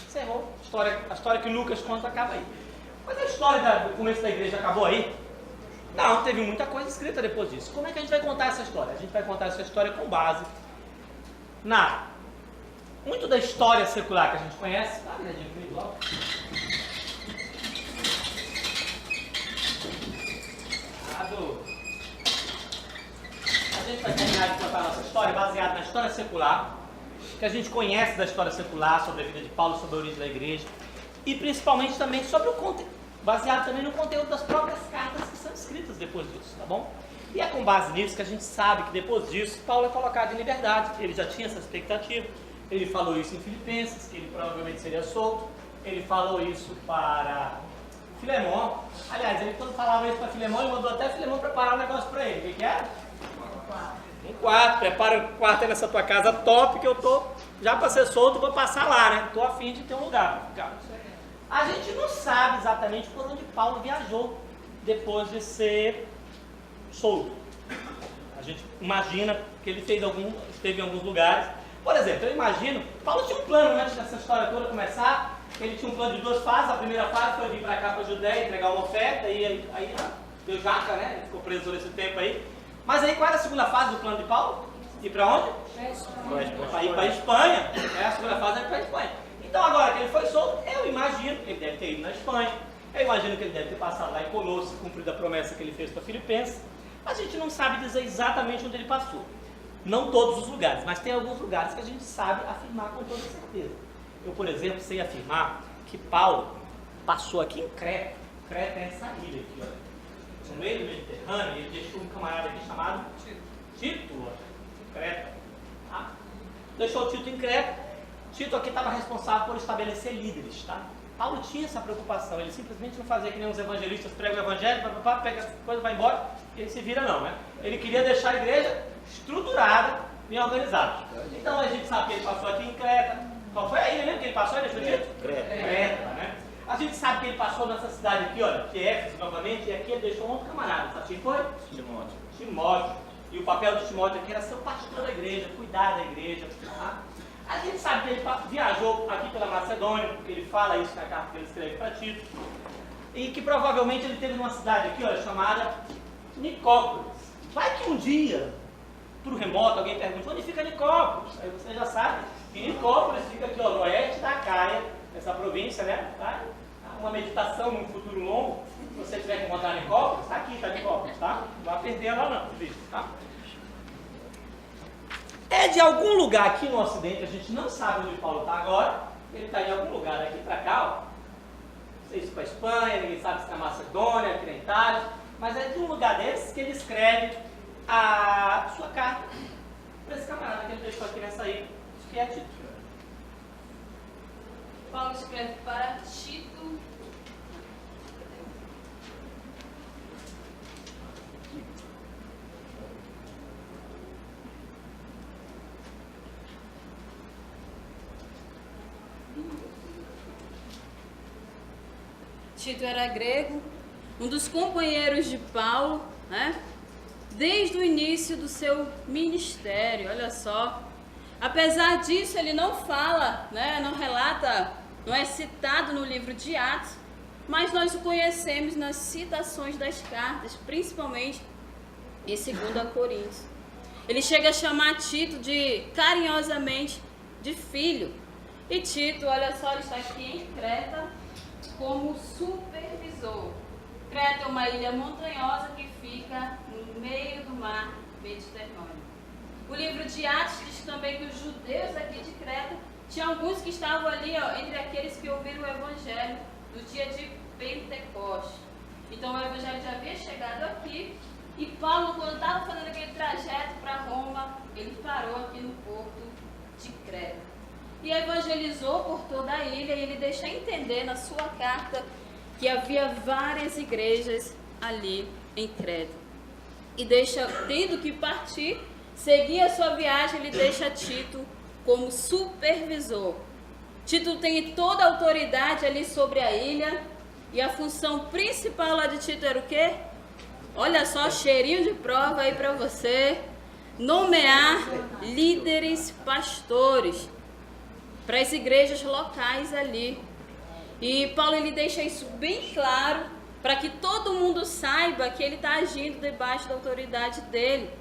Encerrou. A história que Lucas conta acaba aí. Mas a história do começo da igreja acabou aí? Não, teve muita coisa escrita depois disso. Como é que a gente vai contar essa história? A gente vai contar essa história com base muito da história secular que a gente conhece. A gente vai terminar de contar a nossa história baseada na história secular, que a gente conhece da história secular, sobre a vida de Paulo, sobre a origem da igreja, e principalmente também sobre o conteúdo, baseado também no conteúdo das próprias cartas que são escritas depois disso, tá bom? E é com base nisso que a gente sabe que depois disso, Paulo é colocado em liberdade. Ele já tinha essa expectativa. Ele falou isso em Filipenses, que ele provavelmente seria solto. Ele falou isso para Filemon. Aliás, ele quando falava isso para Filemon, ele mandou até Filemon preparar um negócio para ele. O que era? Um quarto. Prepara um quarto aí nessa tua casa top, que eu tô já para ser solto, vou passar lá, né? Tô a fim de ter um lugar para ficar. A gente não sabe exatamente por onde Paulo viajou depois de ser solto. A gente imagina que ele esteve em alguns lugares. Por exemplo, eu imagino, Paulo tinha um plano antes dessa história toda começar. Ele tinha um plano de 2 fases. A primeira fase foi vir para cá para a Judéia, entregar uma oferta, e aí deu jaca, né? Ele ficou preso todo esse tempo aí. Mas aí qual era a segunda fase do plano de Paulo? Ir para onde? Para ir para a Espanha. A segunda fase é ir para a Espanha. Então agora que ele foi solto, eu imagino que ele deve ter ido na Espanha. Eu imagino que ele deve ter passado lá em Colosso, cumprido a promessa que ele fez para Filipenses. A gente não sabe dizer exatamente onde ele passou. Não todos os lugares, mas tem alguns lugares que a gente sabe afirmar com toda certeza. Eu, por exemplo, sei afirmar que Paulo passou aqui em Creta. Creta é essa ilha aqui, olha. No meio do Mediterrâneo, ele deixou um camarada aqui chamado Tito, em Creta. Tá? Deixou o Tito em Creta. Tito aqui estava responsável por estabelecer líderes, tá? Paulo tinha essa preocupação, ele simplesmente não fazia que nem os evangelistas pregam o evangelho, pega a coisa e vai embora, e ele se vira não, né? Ele queria deixar a igreja estruturada, bem organizada. Então a gente sabe que ele passou aqui em Creta. Qual foi a ilha mesmo que ele passou? Deixa eu dizer? Creta, né? A gente sabe que ele passou nessa cidade aqui, olha, que é Éfeso novamente, e aqui ele deixou um outro camarada, sabe quem foi? Timóteo. E o papel de Timóteo aqui era ser o pastor da igreja, cuidar da igreja, tá? A gente sabe que ele viajou aqui pela Macedônia, porque ele fala isso na carta que ele escreve para Tito, e que provavelmente ele teve numa cidade aqui, olha, chamada Nicópolis. Vai que um dia, por remoto, alguém pergunta, onde fica Nicópolis? Aí você já sabe que Nicópolis fica aqui, ó, no oeste da Acaia, essa província, né? Tá? Uma meditação num futuro longo, se você tiver que encontrar Nicópolis, tá aqui, tá Nicópolis, tá? Não vai perder ela não, tá? É de algum lugar aqui no Ocidente, a gente não sabe onde Paulo está agora, ele está em algum lugar daqui para cá, ó. Não sei se para a Espanha, ninguém sabe se na Macedônia, aqui na Itália, mas é de um lugar desses que ele escreve a sua carta para esse camarada que ele deixou aqui nessa ilha, que é Tito. Paulo escreve para Tito. Tito era grego, um dos companheiros de Paulo, né? Desde o início do seu ministério, olha só. Apesar disso, ele não fala, né? Não relata, não é citado no livro de Atos, mas nós o conhecemos nas citações das cartas, principalmente em 2 Coríntios. ele chega a chamar Tito carinhosamente de filho. E Tito, olha só, ele está aqui em Creta como supervisor. Creta é uma ilha montanhosa que fica no meio do mar Mediterrâneo. O livro de Atos diz também que os judeus aqui de Creta tinha alguns que estavam ali, entre aqueles que ouviram o evangelho no dia de Pentecostes. Então o evangelho já havia chegado aqui e Paulo, quando estava fazendo aquele trajeto para Roma, ele parou aqui no porto de Creta. E evangelizou por toda a ilha, e ele deixa entender na sua carta que havia várias igrejas ali em Creta. E deixa, tendo que partir, seguir a sua viagem, ele deixa Tito como supervisor. Tito tem toda a autoridade ali sobre a ilha, e a função principal lá de Tito era o quê? Olha só, cheirinho de prova aí para você. Nomear líderes pastores para as igrejas locais ali. E Paulo, ele deixa isso bem claro para que todo mundo saiba que ele está agindo debaixo da autoridade dele.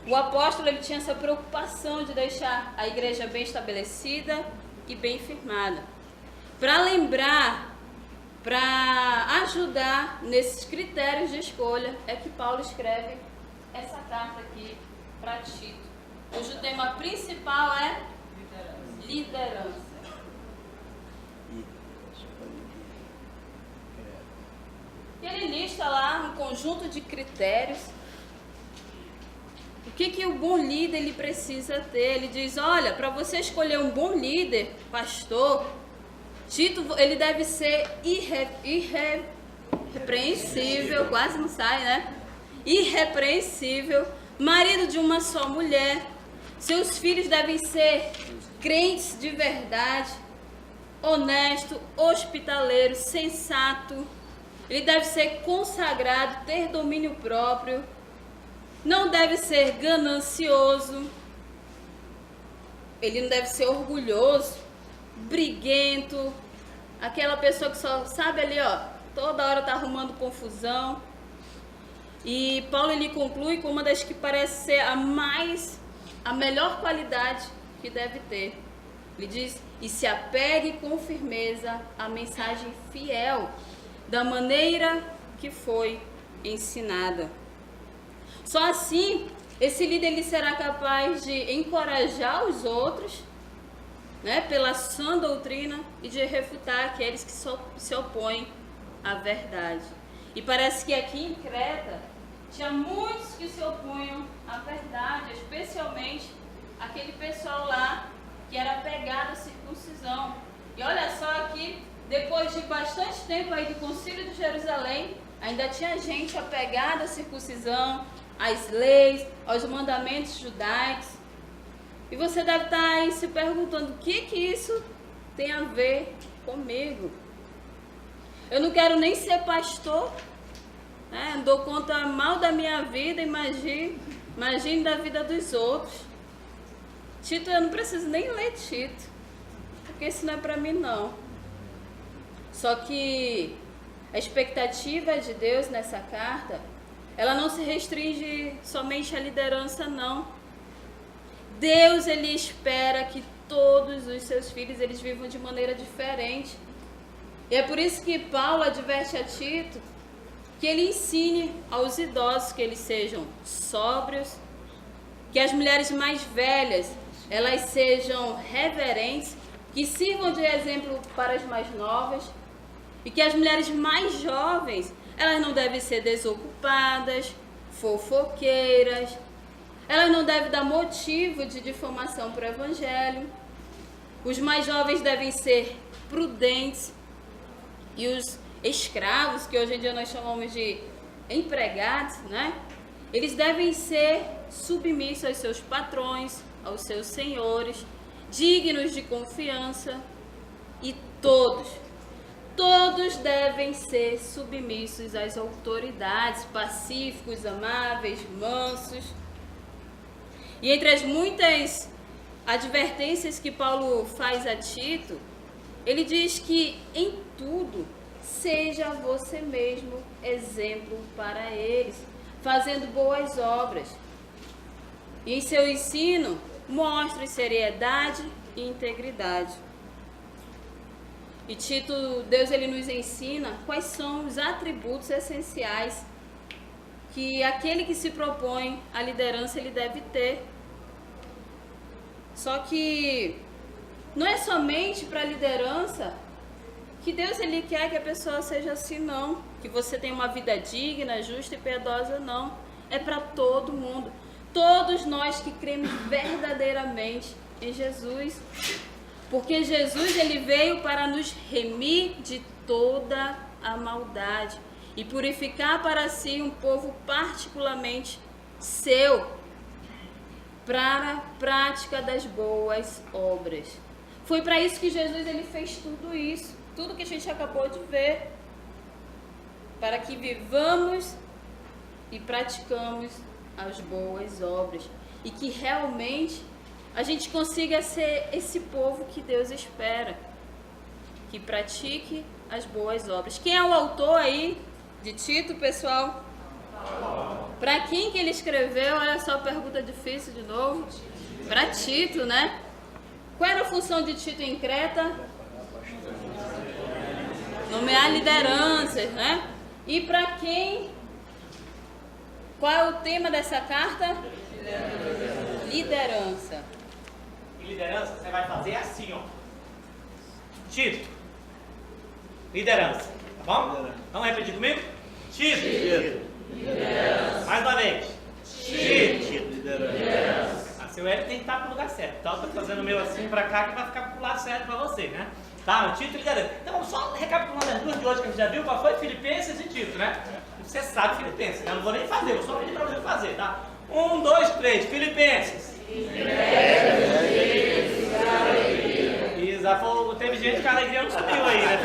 O apóstolo, ele tinha essa preocupação de deixar a igreja bem estabelecida e bem firmada. Para lembrar, para ajudar nesses critérios de escolha, é que Paulo escreve essa carta aqui para Tito, cujo tema principal é liderança. E ele lista lá um conjunto de critérios. O que o bom líder ele precisa ter? Ele diz, olha, para você escolher um bom líder, pastor, Tito, ele deve ser irrepreensível, quase não sai, né? Irrepreensível, marido de uma só mulher. Seus filhos devem ser crentes de verdade, honesto, hospitaleiro, sensato. Ele deve ser consagrado, ter domínio próprio. Não deve ser ganancioso. Ele não deve ser orgulhoso, briguento. Aquela pessoa que só sabe ali, toda hora tá arrumando confusão. E Paulo, ele conclui com uma das que parece ser a melhor qualidade que deve ter. Ele diz, e se apegue com firmeza à mensagem fiel, da maneira que foi ensinada. Só assim, esse líder ele será capaz de encorajar os outros, né, pela sã doutrina, e de refutar aqueles que se opõem à verdade. E parece que aqui em Creta tinha muitos que se opunham à verdade, especialmente aquele pessoal lá que era apegado à circuncisão. E olha só aqui, depois de bastante tempo aí do Concílio de Jerusalém, ainda tinha gente apegada à circuncisão, às leis, aos mandamentos judaicos. E você deve estar aí se perguntando, o que isso tem a ver comigo? Eu não quero nem ser pastor, né? Dou conta mal da minha vida, imagine da vida dos outros. Tito, eu não preciso nem ler Tito, porque isso não é para mim não. Só que a expectativa de Deus nessa carta, ela não se restringe somente à liderança, não. Deus, ele espera que todos os seus filhos, eles vivam de maneira diferente. E é por isso que Paulo adverte a Tito que ele ensine aos idosos que eles sejam sóbrios, que as mulheres mais velhas, elas sejam reverentes, que sirvam de exemplo para as mais novas, e que as mulheres mais jovens, elas não devem ser desocupadas, fofoqueiras, elas não devem dar motivo de difamação para o evangelho. Os mais jovens devem ser prudentes, e os escravos, que hoje em dia nós chamamos de empregados, né? Eles devem ser submissos aos seus patrões, aos seus senhores, dignos de confiança, e todos devem ser submissos às autoridades, pacíficos, amáveis, mansos. E entre as muitas advertências que Paulo faz a Tito, ele diz que em tudo seja você mesmo exemplo para eles, fazendo boas obras. E em seu ensino, mostre seriedade e integridade. E Tito, Deus ele nos ensina quais são os atributos essenciais que aquele que se propõe à liderança ele deve ter. Só que não é somente para a liderança que Deus ele quer que a pessoa seja assim, não. Que você tenha uma vida digna, justa e piedosa, não. É para todo mundo. Todos nós que cremos verdadeiramente em Jesus. Porque Jesus ele veio para nos remir de toda a maldade e purificar para si um povo particularmente seu, para a prática das boas obras. Foi para isso que Jesus ele fez tudo isso, tudo que a gente acabou de ver, para que vivamos e praticamos as boas obras e que realmente a gente consiga ser esse povo que Deus espera, que pratique as boas obras. Quem é o autor aí de Tito, pessoal? Para quem que ele escreveu? Olha só a pergunta difícil de novo. Para Tito, né? Qual era a função de Tito em Creta? Nomear lideranças, né? E para quem? Qual é o tema dessa carta? Liderança. E liderança você vai fazer assim, ó. Tito. Liderança, tá bom? Vamos repetir comigo? Tito. Liderança. Mais uma vez. Tito. Liderança. Seu Hélio tem que estar pro lugar certo. Então eu tô fazendo o meu assim pra cá que vai ficar pro lado certo pra você, né? Tá, Tito e liderança. Então vamos só recapitulando as duas de hoje que a gente já viu. Qual foi? Filipenses e Tito, né? Você sabe Filipenses, né? Eu não vou nem fazer, vou só pedir pra você fazer, tá? 1, 2, 3, Filipenses. Exato, teve gente que a alegria não subiu aí, né?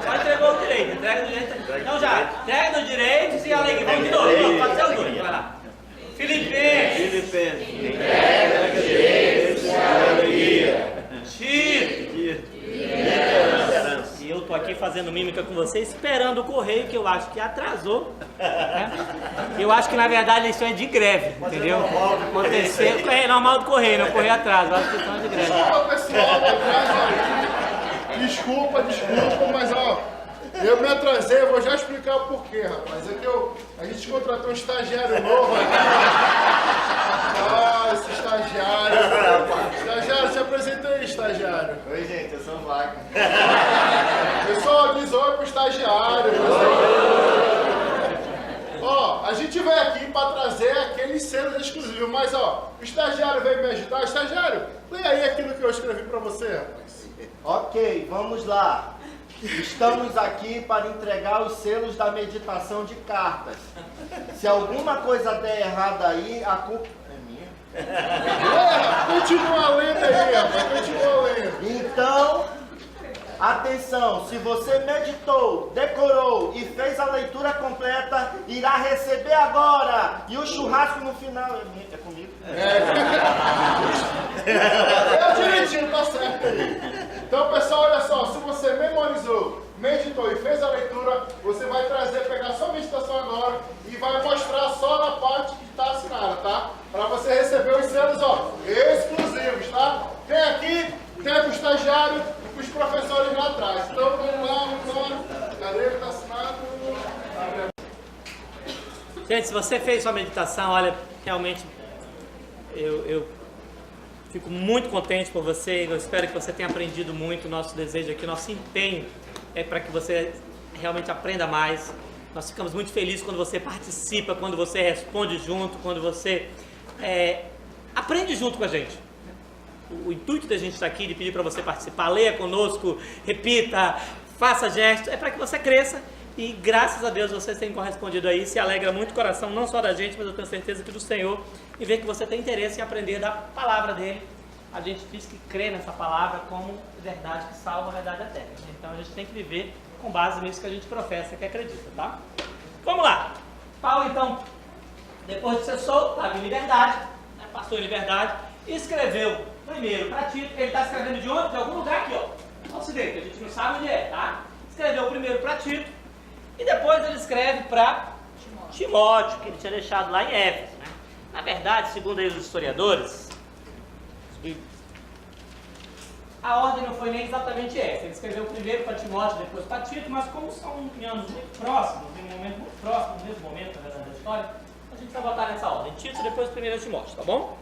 Só entregou o direito, entrega do direito. Então já, entrega dos direitos e alegria. Vamos de novo, pode ser os dois, vai lá. Filipenses. Entrega dos direitos e alegria. Tito. E eu tô aqui fazendo mímica com você, esperando o correio, que eu acho que atrasou. Né? Eu acho que na verdade isso é de greve, entendeu? Aconteceu, é normal do correio, não correio atrás, eu acho que isso é de greve. Desculpa, pessoal, desculpa, mas ó, eu me atrasei, eu vou já explicar o porquê, rapaz. É que a gente contratou um estagiário novo aqui. Ah, esse estagiário. Estagiário, se apresenta aí, estagiário. Oi, gente, eu sou o Vaca. Pessoal, diz oi pro estagiário. Ó, a gente veio aqui para trazer aqueles selos exclusivos, mas ó, o estagiário veio me ajudar. Estagiário, leia aí aquilo que eu escrevi para você, rapaz. Ok, vamos lá. Estamos aqui para entregar os selos da meditação de cartas. Se alguma coisa der errado aí, a culpa é minha. Continua lendo aí, rapaz, continua lendo. Então, atenção, se você meditou, decorou e fez a leitura completa, irá receber agora. E o churrasco no final é comigo. É direitinho, tá certo aí. Então, pessoal, olha só, se você memorizou, meditou e fez a leitura, você vai pegar sua meditação agora e vai mostrar só na parte que está assinada, tá? Para você receber os selos, ó, exclusivos, tá? Tem aqui, tem o estagiário, os professores lá atrás. Então, vamos lá. Cadê que está assinado? Gente, se você fez sua meditação, olha, realmente eu fico muito contente por você. Eu espero que você tenha aprendido muito. Nosso desejo aqui, nosso empenho é para que você realmente aprenda mais. Nós ficamos muito felizes quando você participa, quando você responde junto, quando você aprende junto com a gente. O intuito da gente estar aqui, de pedir para você participar, leia conosco, repita, faça gestos, é para que você cresça. E graças a Deus vocês têm correspondido aí, se alegra muito o coração, não só da gente, mas eu tenho certeza que do Senhor, e ver que você tem interesse em aprender da palavra dele. A gente diz que crê nessa palavra como verdade que salva, a verdade eterna. Então a gente tem que viver com base nisso que a gente professa, que acredita, tá? Vamos lá! Paulo, então, depois de ser solto, estava em liberdade, né, passou em liberdade, e escreveu primeiro para Tito. Ele está escrevendo de onde? De algum lugar aqui, ó, no Ocidente, a gente não sabe onde é, tá? Escreveu primeiro para Tito, e depois ele escreve para Timóteo, que ele tinha deixado lá em Éfeso, né? Na verdade, segundo aí os historiadores, a ordem não foi nem exatamente essa. Ele escreveu primeiro para Timóteo, depois para Tito, mas como são anos muito próximos, em um momento muito próximo, no mesmo momento, na verdade, da história, a gente vai botar nessa ordem. Tito, depois primeiro Timóteo, tá bom?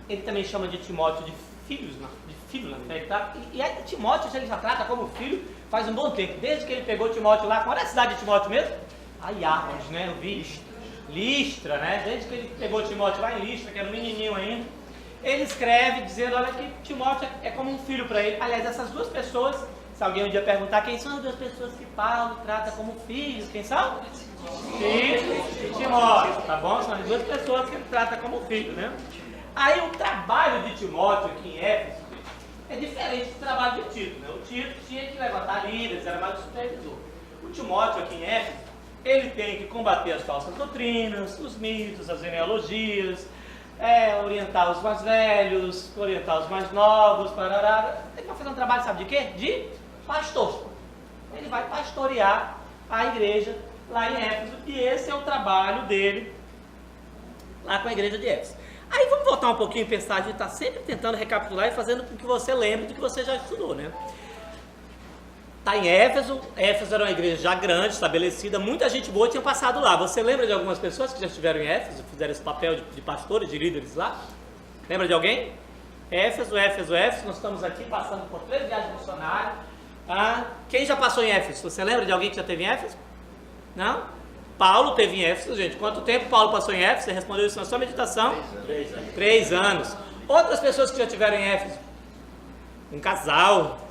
Ele também chama de Timóteo de filho na fé, tá? E Timóteo ele já trata como filho faz um bom tempo, desde que ele pegou Timóteo lá. Qual é a cidade de Timóteo mesmo? Hierapolis, né? Eu vi Listra, né? Desde que ele pegou Timóteo lá em Listra, que era um menininho ainda, ele escreve dizendo, olha, que Timóteo é como um filho para ele. Aliás, essas duas pessoas, se alguém um dia perguntar quem são as duas pessoas que Paulo trata como filhos, quem são? Tito e Timóteo, tá bom? São as duas pessoas que ele trata como filho, né? Aí o trabalho de Timóteo aqui em Éfeso é diferente do trabalho de Tito, né? O Tito tinha que levantar líderes, era mais o supervisor. O Timóteo aqui em Éfeso, ele tem que combater as falsas doutrinas, os mitos, as genealogias, orientar os mais velhos, orientar os mais novos, parará. Ele vai fazer um trabalho, sabe de quê? De pastor. Ele vai pastorear a igreja lá em Éfeso, e esse é o trabalho dele lá com a igreja de Éfeso. Aí vamos voltar um pouquinho e pensar, a gente está sempre tentando recapitular e fazendo com que você lembre do que você já estudou, né? Está em Éfeso. Éfeso era uma igreja já grande, estabelecida, muita gente boa tinha passado lá. Você lembra de algumas pessoas que já estiveram em Éfeso, fizeram esse papel de pastores, de líderes lá? Lembra de alguém? Éfeso, nós estamos aqui passando por 3 viagens missionárias. Quem já passou em Éfeso? Você lembra de alguém que já esteve em Éfeso? Não? Paulo teve em Éfeso, gente. Quanto tempo Paulo passou em Éfeso? Você respondeu isso na sua meditação? 3 anos. 3 anos. Outras pessoas que já estiveram em Éfeso? Um casal.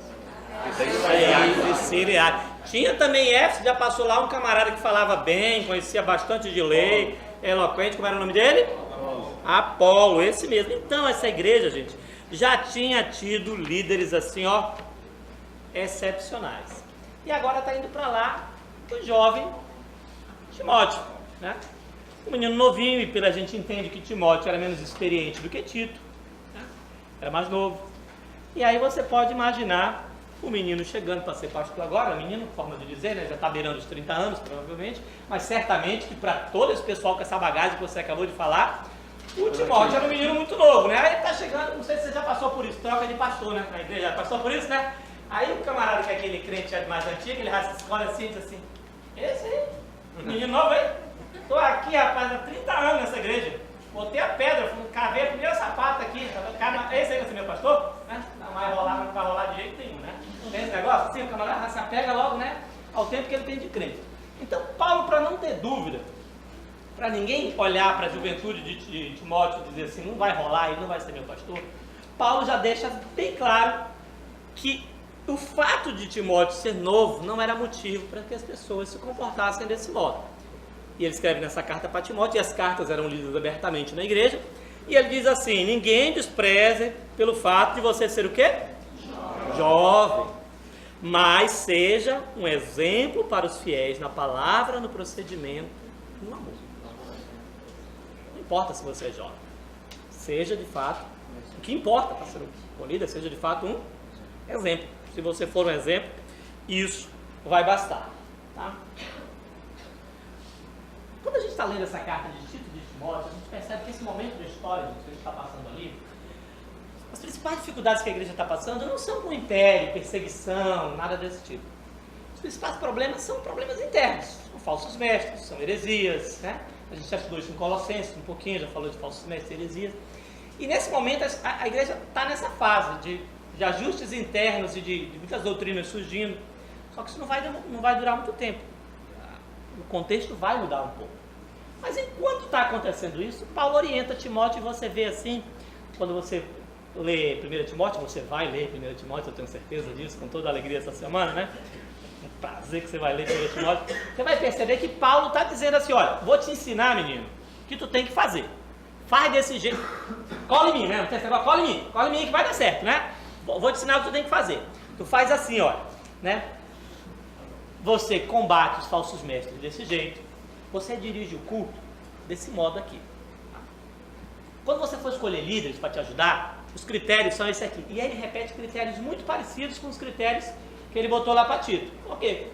Tinha também em Éfeso, já passou lá um camarada que falava bem, conhecia bastante de lei, eloquente. Como era o nome dele? Apolo, esse mesmo. Então essa igreja, gente, já tinha tido líderes assim, ó, excepcionais. E agora está indo para lá o jovem Timóteo, né? Um menino novinho, e pela gente entende que Timóteo era menos experiente do que Tito, né? Era mais novo. E aí você pode imaginar o menino chegando para ser pastor agora, menino, forma de dizer, né? Já está beirando os 30 anos, provavelmente, mas certamente que para todo esse pessoal com essa bagagem que você acabou de falar, o Timóteo era um menino muito novo, né? Aí ele está chegando, não sei se você já passou por isso, troca de pastor, né? Na igreja, já passou por isso, né? Aí o camarada que é aquele crente mais antigo, ele raça escola assim e diz assim, esse aí, menino novo aí, tô aqui, rapaz, há 30 anos nessa igreja, botei a pedra, cavei a primeira sapata aqui, esse aí vai ser meu pastor? Né? Não vai rolar de jeito nenhum, né? Tem esse negócio assim, o camarada se apega logo, né, ao tempo que ele tem de crente. Então Paulo, para não ter dúvida, para ninguém olhar para a juventude de Timóteo e dizer assim, não vai rolar, ele não vai ser meu pastor, Paulo já deixa bem claro que o fato de Timóteo ser novo não era motivo para que as pessoas se comportassem desse modo. E ele escreve nessa carta para Timóteo, e as cartas eram lidas abertamente na igreja, e ele diz assim, ninguém despreze pelo fato de você ser o quê? Jovem. Mas seja um exemplo para os fiéis na palavra, no procedimento, no amor. Não importa se você é jovem. Seja de fato, o que importa para ser um líder, seja de fato um exemplo. Se você for um exemplo, isso vai bastar. Tá? Quando a gente está lendo essa carta de Tito e de Timóteo, a gente percebe que esse momento da história que a gente está passando ali, as principais dificuldades que a igreja está passando não são com o império, perseguição, nada desse tipo. Os principais problemas são problemas internos, são falsos mestres, são heresias, né? A gente já estudou isso em Colossenses um pouquinho, já falou de falsos mestres e heresias. E nesse momento a igreja está nessa fase de ajustes internos e de muitas doutrinas surgindo, só que isso não vai durar muito tempo. O contexto vai mudar um pouco. Mas enquanto está acontecendo isso, Paulo orienta Timóteo, e você vê assim, quando você lê 1 Timóteo, você vai ler 1 Timóteo, eu tenho certeza disso, com toda a alegria essa semana, né? Um prazer que você vai ler 1 Timóteo. Você vai perceber que Paulo está dizendo assim, olha, vou te ensinar, menino, o que tu tem que fazer. Faz desse jeito. Cola em mim, né? Não tem esse negócio, cola em mim que vai dar certo, né? Vou te ensinar o que tu tem que fazer. Tu faz assim, olha, né? Você combate os falsos mestres desse jeito. Você dirige o culto desse modo aqui. Quando você for escolher líderes para te ajudar, os critérios são esse aqui. E aí ele repete critérios muito parecidos com os critérios que ele botou lá para Tito. Por quê?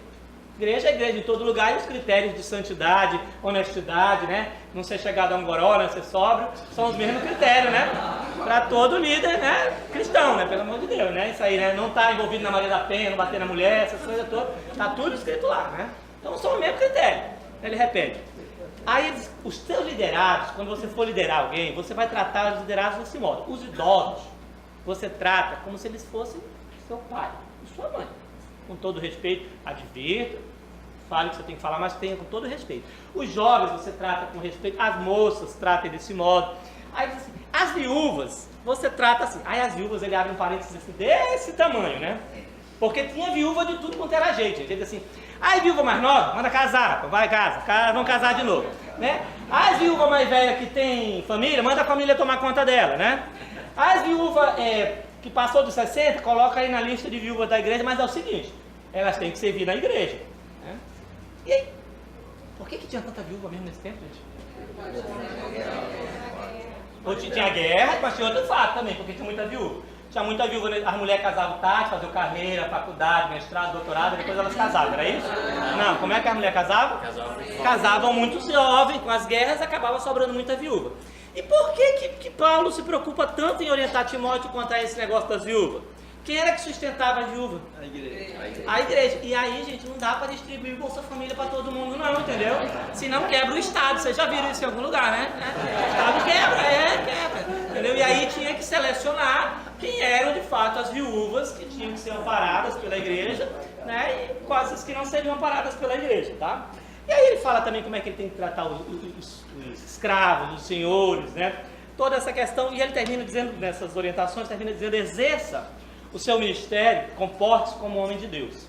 Igreja é igreja em todo lugar e os critérios de santidade, honestidade, né? Não ser chegado a um goró, não ser sóbrio, são os mesmos critérios, né? Para todo líder, né? Cristão, né? Pelo amor de Deus, né? Isso aí, né? Não estar envolvido na Maria da Penha, não bater na mulher, essas coisas todas, tá tudo escrito lá, né? Então são o mesmo critério. Ele repete. Aí os seus liderados, quando você for liderar alguém, você vai tratar os liderados desse modo. Os idosos, você trata como se eles fossem seu pai e sua mãe. Com todo respeito, advirta, fale o que você tem que falar, mas tenha com todo respeito. Os jovens você trata com respeito, as moças tratem desse modo. Aí assim, as viúvas, você trata assim. Aí as viúvas, ele abre um parênteses assim, desse tamanho, né? Porque tinha viúva de tudo quanto era jeito, gente. Ele diz assim, aí viúva mais nova, manda casar, vai casa, vão casar de novo, né? As viúvas mais velhas que tem família, manda a família tomar conta dela, né? As viúvas que passou dos 60, coloca aí na lista de viúvas da igreja, mas é o seguinte, elas têm que servir na igreja, né? E aí, por que tinha tanta viúva mesmo nesse tempo, gente? Ou tinha guerra, mas tinha outro fato também, porque tinha muita viúva. Tinha muita viúva, as mulheres casavam tarde, faziam carreira, faculdade, mestrado, doutorado, depois elas casavam, era isso? Não, como é que as mulheres casavam? Casavam muito jovem, com as guerras acabava sobrando muita viúva. E por que Paulo se preocupa tanto em orientar Timóteo quanto a esse negócio das viúvas? Quem era que sustentava a viúva? A igreja. A igreja. E aí, gente, não dá para distribuir Bolsa Família para todo mundo não, entendeu? Senão quebra o Estado. Vocês já viram isso em algum lugar, né? O Estado quebra. Entendeu? E aí tinha que selecionar quem eram, de fato, as viúvas que tinham que ser amparadas pela igreja, né? E quais as que não seriam amparadas pela igreja, tá? E aí ele fala também como é que ele tem que tratar os escravos, os senhores, né? Toda essa questão, e ele termina dizendo, nessas orientações, termina dizendo, exerça o seu ministério, comporte-se como homem de Deus,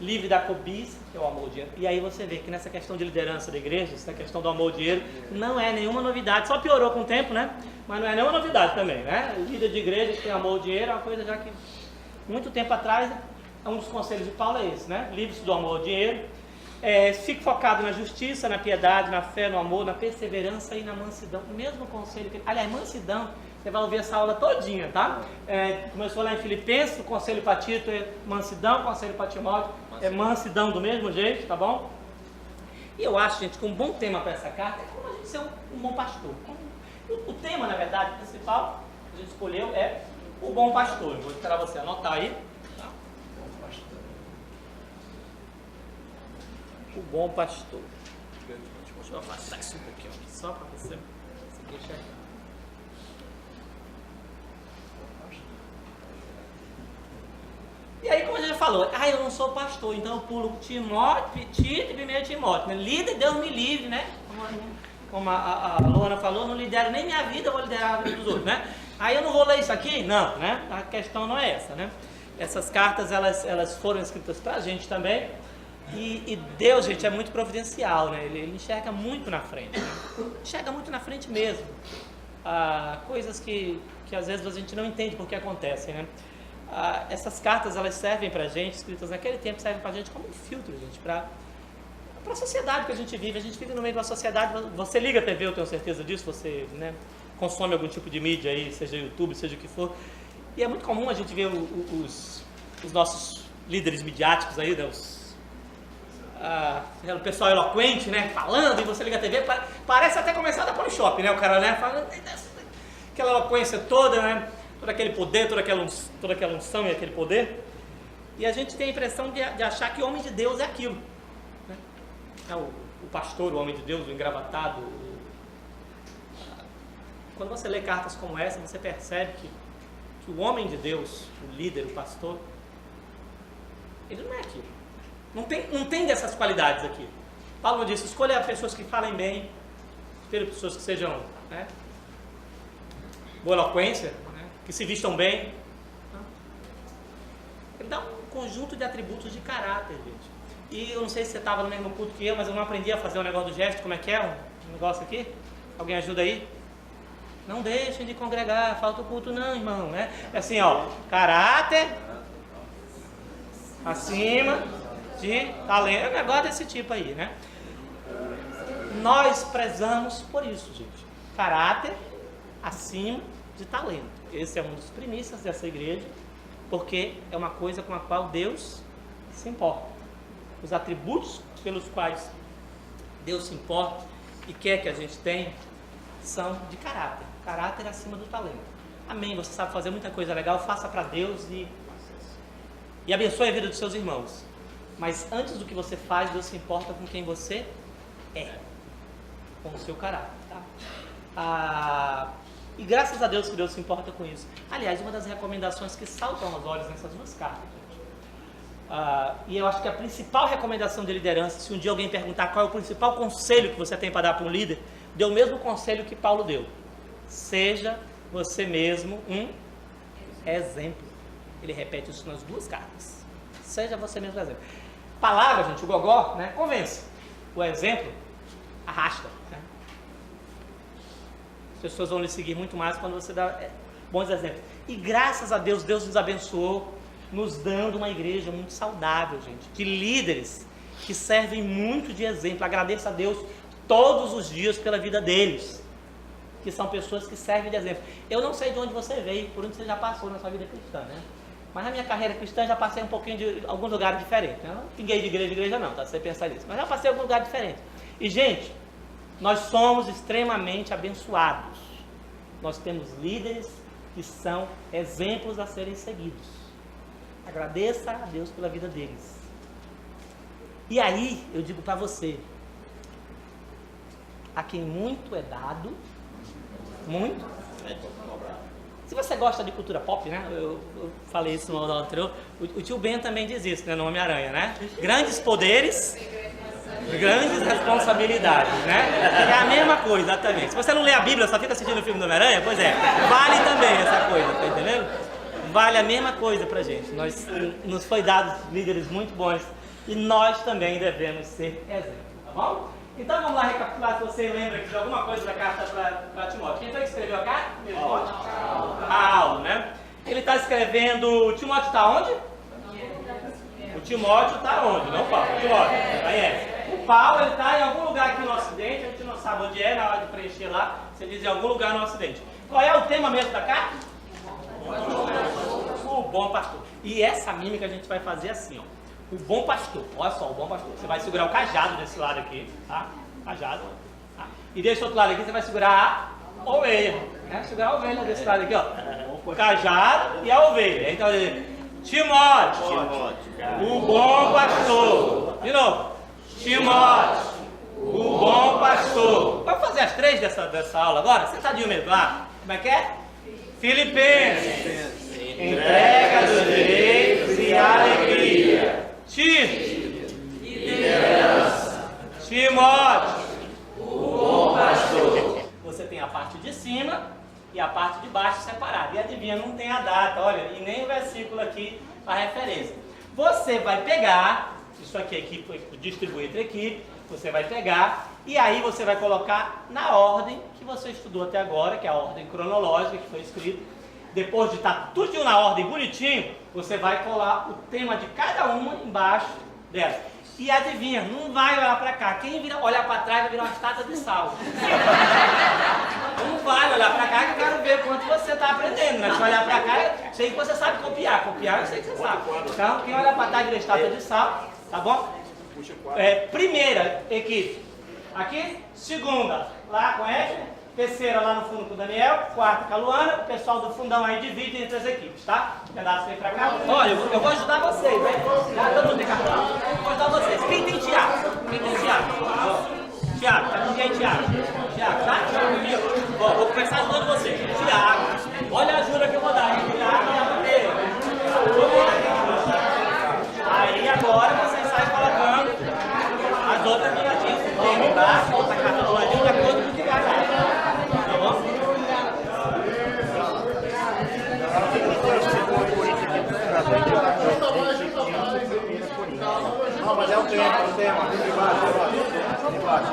livre da cobiça, que é o amor ao dinheiro. E aí você vê que nessa questão de liderança da igreja, essa questão do amor ao dinheiro, não é nenhuma novidade, só piorou com o tempo, né? Mas não é nenhuma novidade também, né? O líder de igreja que tem amor ao dinheiro é uma coisa já que, muito tempo atrás, um dos conselhos de Paulo é esse, né? Livre-se do amor ao dinheiro, fique focado na justiça, na piedade, na fé, no amor, na perseverança e na mansidão. O mesmo conselho que... Aliás, mansidão, você vai ouvir essa aula todinha, tá? Começou lá em Filipenses, o conselho para Tito é mansidão, o conselho para Timóteo é mansidão do mesmo jeito, tá bom? E eu acho, gente, que um bom tema para essa carta é como a gente ser um bom pastor. O tema, na verdade, principal que a gente escolheu é o bom pastor. Eu vou esperar você anotar aí. Tá? O bom pastor. Deixa eu afastar isso um pouquinho, só para você enxergar. E aí, como a gente falou, eu não sou pastor, então eu pulo Timóteo, Tito e 1 Timóteo. Né? Líder, Deus me livre, né? Como a Luana falou, não lidero nem minha vida, eu vou liderar a vida dos outros, né? Aí eu não vou ler isso aqui? Não, né? A questão não é essa, né? Essas cartas, elas foram escritas pra gente também. E Deus, gente, é muito providencial, né? Ele enxerga muito na frente. Né? Enxerga muito na frente mesmo. Coisas que às vezes a gente não entende por que acontecem, né? Essas cartas, elas servem pra gente, escritas naquele tempo, servem pra gente como um filtro, gente, pra a sociedade que a gente vive no meio de uma sociedade. Você liga a TV, eu tenho certeza disso, você, né, consome algum tipo de mídia aí, seja YouTube, seja o que for, e é muito comum a gente ver os nossos líderes midiáticos aí, né, o pessoal eloquente, né, falando, e você liga a TV, parece até começar da Polishop, né, o cara, né, falando aquela eloquência toda, né, todo aquele poder, toda aquela unção e aquele poder, e a gente tem a impressão de achar que o homem de Deus é aquilo, né? O pastor, o homem de Deus, o engravatado. Quando você lê cartas como essa, você percebe que o homem de Deus, o líder, o pastor, ele não é aquilo. Não tem dessas qualidades aqui. Paulo disse, escolha pessoas que falem bem, escolha pessoas que sejam, né, boa eloquência, né, que se vistam bem. Ele dá um conjunto de atributos de caráter, gente. E eu não sei se você estava no mesmo culto que eu, mas eu não aprendi a fazer o negócio do gesto, como é que é um negócio aqui? Alguém ajuda aí? Não deixem de congregar, falta o culto não, irmão, né? É assim, ó, caráter, acima de talento, é um negócio desse tipo aí, né? Nós prezamos por isso, gente. Caráter acima de talento. Esse é um dos primícias dessa igreja, porque é uma coisa com a qual Deus se importa. os atributos pelos quais Deus se importa e quer que a gente tenha são de caráter. Caráter acima do talento. Amém. Você sabe fazer muita coisa legal, faça para Deus e abençoe a vida dos seus irmãos. Mas antes do que você faz, Deus se importa com quem você é, com o seu caráter, tá? E graças a Deus que Deus se importa com isso. Aliás, uma das recomendações que saltam aos olhos nessas duas cartas, gente. E eu acho que a principal recomendação de liderança, se um dia alguém perguntar qual é o principal conselho que você tem para dar para um líder, dê o mesmo conselho que Paulo deu. Seja você mesmo um exemplo. Ele repete isso nas duas cartas. Seja você mesmo um exemplo. Palavra, gente, o gogó, né, convence. O exemplo arrasta. Né? As pessoas vão lhe seguir muito mais quando você dá bons exemplos. E graças a Deus, Deus nos abençoou, nos dando uma igreja muito saudável, gente. De líderes que servem muito de exemplo. Agradeço a Deus todos os dias pela vida deles. Que são pessoas que servem de exemplo. Eu não sei de onde você veio, por onde você já passou na sua vida cristã, né? Mas na minha carreira cristã já passei um pouquinho de alguns lugares diferentes. Né? Eu não pinguei de igreja não, tá? Você pensar nisso. Mas já passei em algum lugar diferente. E, gente, nós somos extremamente abençoados. Nós temos líderes que são exemplos a serem seguidos. Agradeça a Deus pela vida deles. E aí, eu digo para você, a quem muito é dado, muito. Se você gosta de cultura pop, né? Eu falei isso no aula anterior. O tio Ben também diz isso, né? No Homem-Aranha, né? Grandes poderes, grandes responsabilidades, né? É a mesma coisa, exatamente. Se você não lê a Bíblia, só fica assistindo o filme do Homem-Aranha, pois é, vale também essa coisa, tá entendendo? Vale a mesma coisa pra gente. Nos foi dado líderes muito bons e nós também devemos ser exemplo, tá bom? Então vamos lá recapitular se você lembra de alguma coisa da carta para Timóteo. Quem foi que escreveu a carta? Paulo, né? Ele está escrevendo. O Timóteo está onde? O Timóteo está onde? Não Paulo. Timóteo. Aí é. O Paulo está em algum lugar aqui no Ocidente. A gente não sabe onde é, na hora de preencher lá. Você diz em algum lugar no Ocidente. Qual é o tema mesmo da carta? O bom pastor. E essa mímica a gente vai fazer assim, ó. O bom pastor, olha só, o bom pastor. Você vai segurar o cajado desse lado aqui, tá? Cajado, tá? E desse outro lado aqui você vai segurar a ovelha, né? Segurar a ovelha desse lado aqui, ó. O cajado e a ovelha. Então, Timóteo, o bom pastor. De novo, Timóteo, o bom pastor. Vamos fazer as três dessa aula agora? Sentadinho mesmo, lá. Como é que é? Filipenses, entrega dos direitos e alegria. Tito, liderança. Timóteo, o bom pastor. Você tem a parte de cima e a parte de baixo separada. E adivinha, não tem a data, olha, e nem o versículo aqui a referência. Você vai pegar, isso aqui a equipe distribui entre a equipe, você vai pegar e aí você vai colocar na ordem que você estudou até agora, que é a ordem cronológica que foi escrita. Depois de estar tudo na ordem bonitinho, você vai colar o tema de cada uma embaixo dela. E adivinha, não vai olhar para cá. Quem olhar para trás vai virar uma estátua de sal. Não vai olhar para cá que eu quero ver quanto você está aprendendo. Né? Se olhar para cá, eu sei que você sabe copiar. Copiar eu sei que você sabe. Então, quem olhar para trás vira estátua de sal, tá bom? Primeira equipe. Aqui, segunda, lá com Edna. Terceira lá no fundo com o Daniel, quarta com a Luana, o pessoal do fundão aí divide entre as equipes, tá? Um pedaço vem pra cá. Olha, eu vou ajudar vocês, né? Todo mundo tem cartão? Vou ajudar vocês. Quem tem Tiago? Quem tem Tiago? Tiago, tá com quem, Tiago? Tiago, tá? Bom, vou começar ajudando vocês. Tiago, olha a ajuda que eu vou dar, hein? Tiago, olha a primeira. Aí agora vocês saem colocando as outras miradinhas. Tem embaixo, outra carta do ladinho, de acordo com o que vai dar. Não, mas é o tema. Embaixo.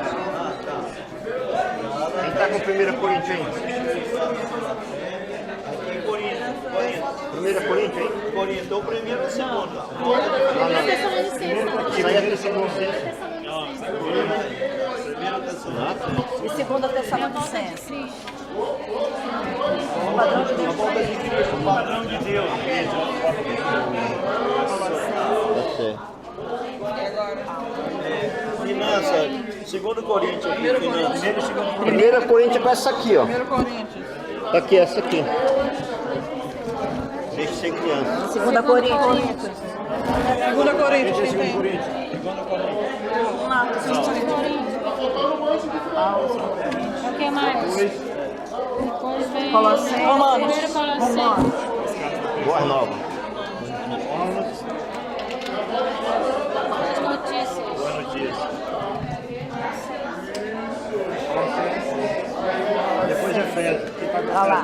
Quem está com 1 Coríntios, hein? 1 Coríntios, hein? Coríntios, o primeiro e o segundo. Isso aí é do segundo. E segunda Tessalonicenses. O padrão de Deus. Finanças, 2 Coríntios aqui, finanças. 1 Coríntios com essa aqui, ó. 1 Coríntios. Tá aqui, essa aqui. Deixa de ser criança. 2 Coríntios. 2 Coríntios, quem tem? O que mais? Depois vem Colossenses. primeiro Colossenses. Boas novas. As notícias. Boa notícia. Depois Efésios. Olha lá.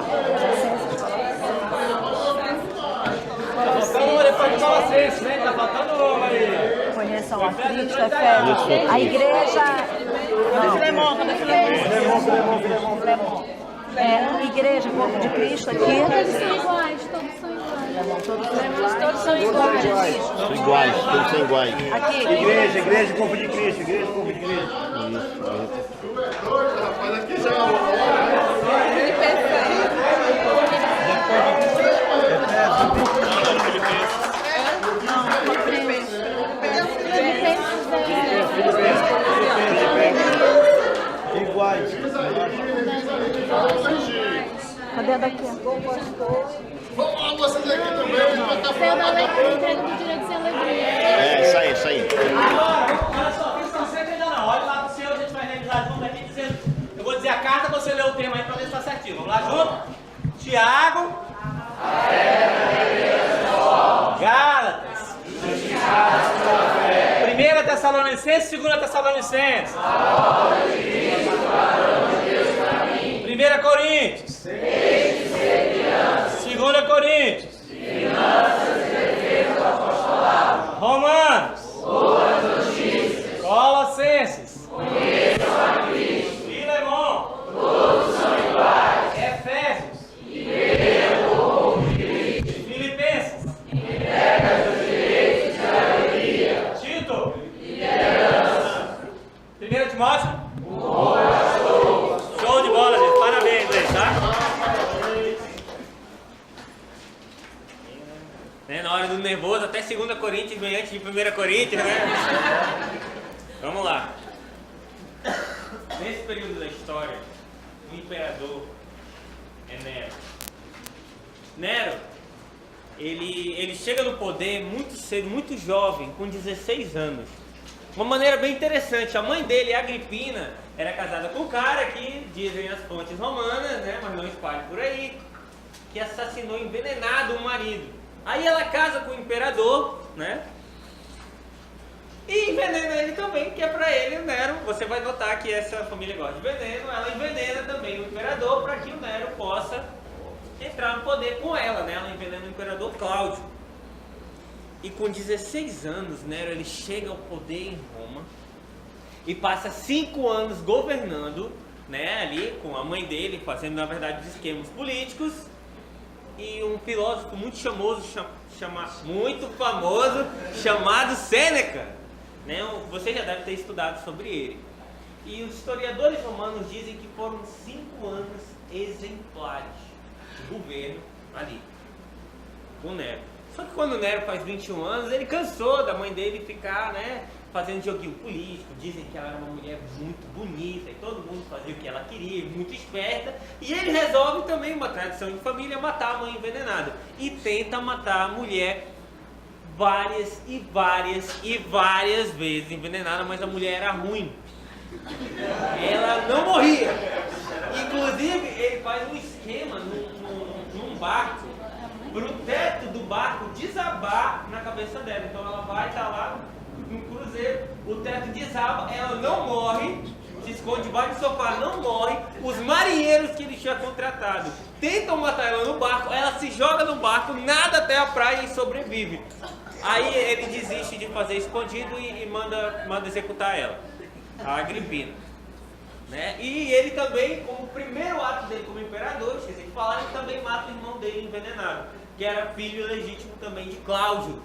Tá faltando depois de Colossenses, né? Tá faltando aí. Conheçam a Cristo, Efésios. A igreja. Não. Filemon. Igreja, corpo de Cristo aqui. Todos são iguais, todos são iguais. Todos são iguais. Iguais, todos são iguais. Aqui. Igreja, corpo de Cristo. Igreja, corpo de Cristo. Rapaz, aqui já é Ele percebe. Iguais. Cadê a daqui? Vamos lá, vocês aqui também. A gente vai estar Céu da falando. alegria, entrega do direito sem alegria. É, isso aí. Olha só, questão 7 ainda não. Olha lá pro seu, a gente vai revisar junto aqui dizendo. Eu vou dizer a carta, você lê o tema aí pra ver se tá certinho. Vamos lá junto? Tiago. Gálatas. 1 Tessalonicenses, 2 Tessalonicenses. 1 Coríntios. 2 Coríntios. Romanos. Colossenses. Filemon. Efésios. Filipenses. Tito. 1 Timóteo. Show de bola, gente. Parabéns aí, tá? Né, na hora do nervoso, até 2 Coríntios vem antes de 1 Coríntios, né? Vamos lá. Nesse período da história, o imperador é Nero. Nero, ele chega no poder muito cedo, muito jovem, com 16 anos. Uma maneira bem interessante, a mãe dele, Agripina, era casada com um cara que, dizem as fontes romanas, né, mas não espalhe por aí, que assassinou envenenado o marido. Aí ela casa com o imperador, né? E envenena ele também, que é pra ele, o Nero. Você vai notar que essa família gosta de veneno. Ela envenena também o imperador para que o Nero possa entrar no poder com ela, né? Ela envenena o imperador Cláudio. E com 16 anos, Nero ele chega ao poder em Roma e passa 5 anos governando, né? Ali com a mãe dele, fazendo na verdade os esquemas políticos. E um filósofo muito famoso, chamado Sêneca, né? Você já deve ter estudado sobre ele. E os historiadores romanos dizem que foram 5 anos exemplares de governo ali, com Nero. Só que quando Nero faz 21 anos, ele cansou da mãe dele ficar, né, fazendo joguinho político. Dizem que ela era uma mulher muito bonita e todo mundo fazia o que ela queria, muito esperta. E ele resolve também, uma tradição de família, matar a mãe envenenada. E tenta matar a mulher várias vezes envenenada, mas a mulher era ruim. Ela não morria. Inclusive, ele faz um esquema num barco, para o teto do barco desabar na cabeça dela. Então ela vai estar lá no cruzeiro, o teto desaba, ela não morre, se esconde debaixo do sofá, não morre. Os marinheiros que ele tinha contratado tentam matar ela no barco, ela se joga no barco, nada até a praia e sobrevive. Aí ele desiste de fazer escondido e manda executar ela, a Agripina, né? E ele também, como primeiro ato dele como imperador, esqueci de falar, ele também mata o irmão dele envenenado, que era filho legítimo também de Cláudio.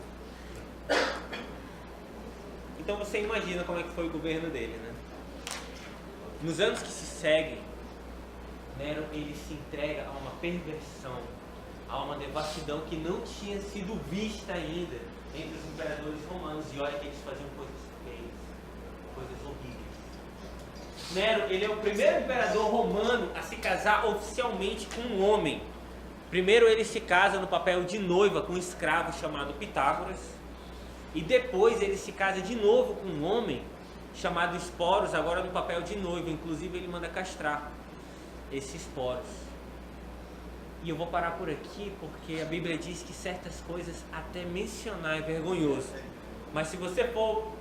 Então você imagina como é que foi o governo dele, né? Nos anos que se seguem, Nero ele se entrega a uma perversão, há uma devassidão que não tinha sido vista ainda entre os imperadores romanos. E olha que eles faziam coisas feias, coisas horríveis. Nero, ele é o primeiro imperador romano a se casar oficialmente com um homem. Primeiro ele se casa no papel de noiva com um escravo chamado Pitágoras. E depois ele se casa de novo com um homem chamado Esporos, agora no papel de noiva. Inclusive ele manda castrar esse Esporos. E eu vou parar por aqui porque a Bíblia diz que certas coisas até mencionar é vergonhoso. Mas se você for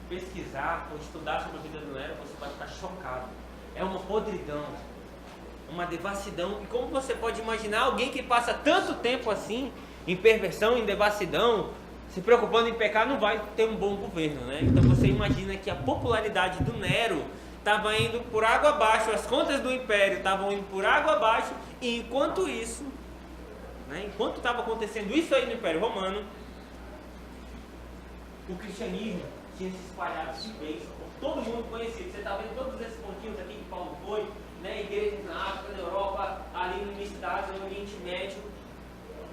pesquisar ou estudar sobre a vida do Nero, você vai ficar chocado. É uma podridão, uma devassidão. E como você pode imaginar alguém que passa tanto tempo assim, em perversão, em devassidão, se preocupando em pecar, não vai ter um bom governo, né? Então você imagina que a popularidade do Nero estava indo por água abaixo, as contas do império estavam indo por água abaixo, e enquanto isso, né, enquanto estava acontecendo isso aí no Império Romano, o cristianismo tinha se espalhado de vez, todo mundo conhecido. Você está vendo todos esses pontinhos aqui que Paulo foi, né, igrejas na África, na Europa, ali no início da Ásia, no Oriente Médio.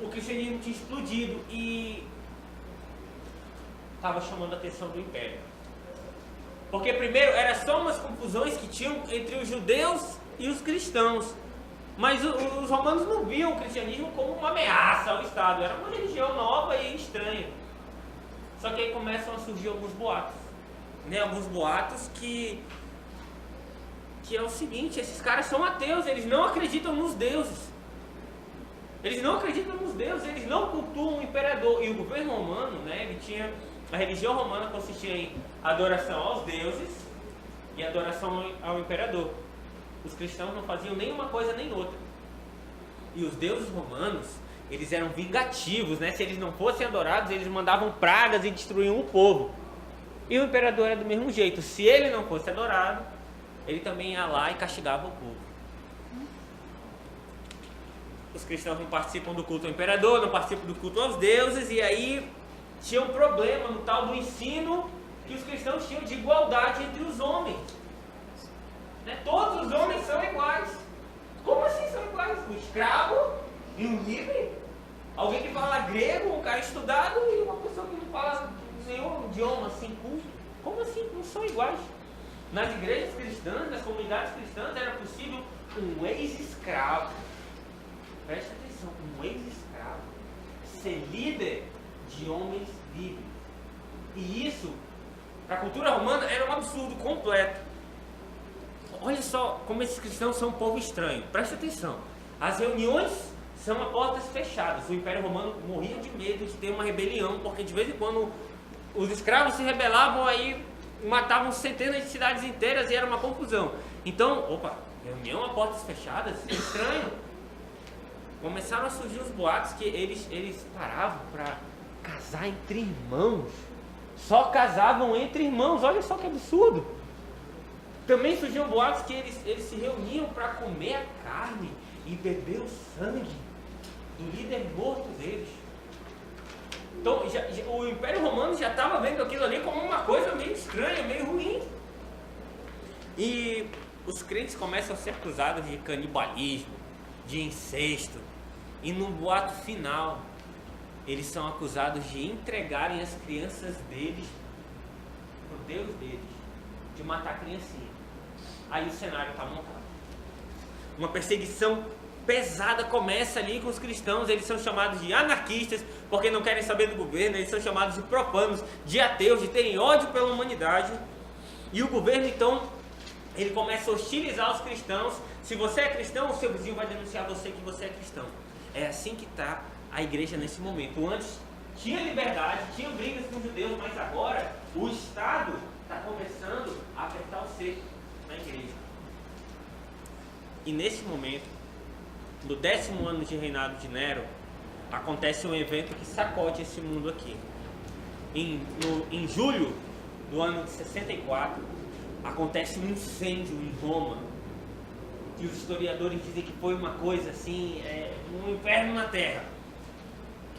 O cristianismo tinha explodido e estava chamando a atenção do Império. Porque primeiro era só umas confusões que tinham entre os judeus e os cristãos. Mas os romanos não viam o cristianismo como uma ameaça ao Estado. Era uma religião nova e estranha. Só que aí começam a surgir alguns boatos. Né? Alguns boatos que é o seguinte: esses caras são ateus, eles não acreditam nos deuses. Eles não acreditam nos deuses, eles não cultuam o imperador. E o governo romano, né, ele tinha... A religião romana consistia em adoração aos deuses e adoração ao imperador. Os cristãos não faziam nem uma coisa nem outra. E os deuses romanos, eles eram vingativos, né? Se eles não fossem adorados, eles mandavam pragas e destruíam o povo. E o imperador era do mesmo jeito. Se ele não fosse adorado, ele também ia lá e castigava o povo. Os cristãos não participam do culto ao imperador, não participam do culto aos deuses, e aí tinha um problema no tal do ensino que os cristãos tinham de igualdade entre os homens. Né? Todos os homens são iguais. Como assim são iguais? Um escravo e um livre? Alguém que fala grego, um cara estudado, e uma pessoa que não fala nenhum idioma assim culto. Como assim? Não são iguais. Nas igrejas cristãs, nas comunidades cristãs, era possível um ex-escravo. Preste atenção, um ex-escravo ser líder de homens livres. E isso, para a cultura romana, era um absurdo completo. Olha só como esses cristãos são um povo estranho. Preste atenção. As reuniões são a portas fechadas. O Império Romano morria de medo de ter uma rebelião, porque de vez em quando os escravos se rebelavam, aí matavam centenas de cidades inteiras e era uma confusão. Então, reunião a portas fechadas? É estranho. Começaram a surgir os boatos que eles paravam para casar entre irmãos. Só casavam entre irmãos. Olha só que absurdo. Também surgiam boatos que eles se reuniam para comer a carne e beber o sangue do líder morto deles. Então o Império Romano já estava vendo aquilo ali como uma coisa meio estranha, meio ruim. E os crentes começam a ser acusados de canibalismo, de incesto. E no boato final, eles são acusados de entregarem as crianças deles para o Deus deles, de matar a criancinha. Aí o cenário está montado. Uma perseguição pesada começa ali com os cristãos. Eles são chamados de anarquistas, porque não querem saber do governo. Eles são chamados de profanos, de ateus, de terem ódio pela humanidade. E o governo, então, ele começa a hostilizar os cristãos. Se você é cristão, o seu vizinho vai denunciar você que você é cristão. É assim que está a igreja nesse momento. Antes tinha liberdade, tinha brigas com os judeus, mas agora o Estado está começando a apertar o cerco na igreja. E nesse momento, no 10º ano de reinado de Nero, acontece um evento que sacode esse mundo aqui. Em julho do ano de 64, acontece um incêndio em Roma, que os historiadores dizem que foi uma coisa assim, um inferno na terra.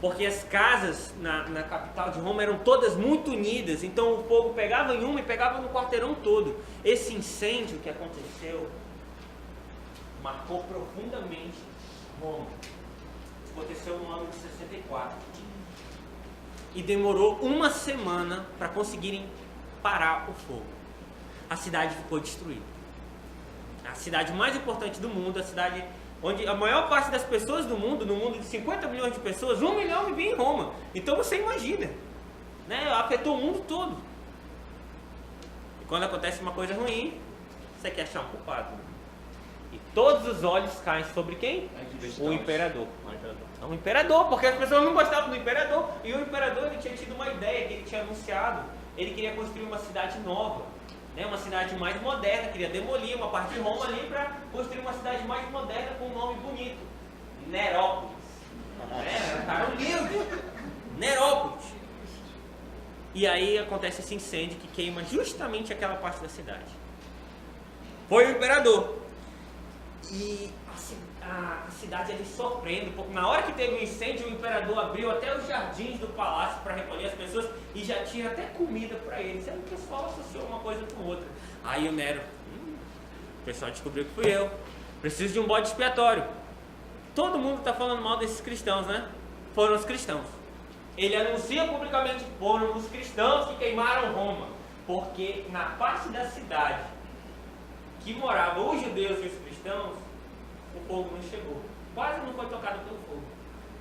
Porque as casas na capital de Roma eram todas muito unidas, então o fogo pegava em uma e pegava no quarteirão todo. Esse incêndio que aconteceu marcou profundamente Roma. aconteceu no ano de 64. E demorou uma semana para conseguirem parar o fogo. A cidade ficou destruída. A cidade mais importante do mundo, a cidade onde a maior parte das pessoas do mundo, no mundo de 50 milhões de pessoas, 1 milhão vivia em Roma. Então você imagina, né? Afetou o mundo todo. E quando acontece uma coisa ruim, você quer achar um culpado. E todos os olhos caem sobre quem? O imperador. O imperador, porque as pessoas não gostavam do imperador. E o imperador, ele tinha tido uma ideia que ele tinha anunciado. Ele queria construir uma cidade nova, né? Uma cidade mais moderna. Queria demolir uma parte de Roma ali para construir uma cidade mais moderna com um nome bonito: Nerópolis. Era um cara humilde. Nerópolis. E aí acontece esse incêndio que queima justamente aquela parte da cidade. Foi o imperador. E a cidade ali sofrendo, porque na hora que teve o incêndio, o imperador abriu até os jardins do palácio para recolher as pessoas e já tinha até comida para eles. Aí o pessoal associou uma coisa com outra. Aí o Nero, o pessoal descobriu que fui eu. Preciso de um bode expiatório. Todo mundo está falando mal desses cristãos, né? Foram os cristãos. Ele anuncia publicamente: foram os cristãos que queimaram Roma. Porque na parte da cidade que moravam os judeus e os cristãos, o fogo não chegou. Quase não foi tocado pelo fogo.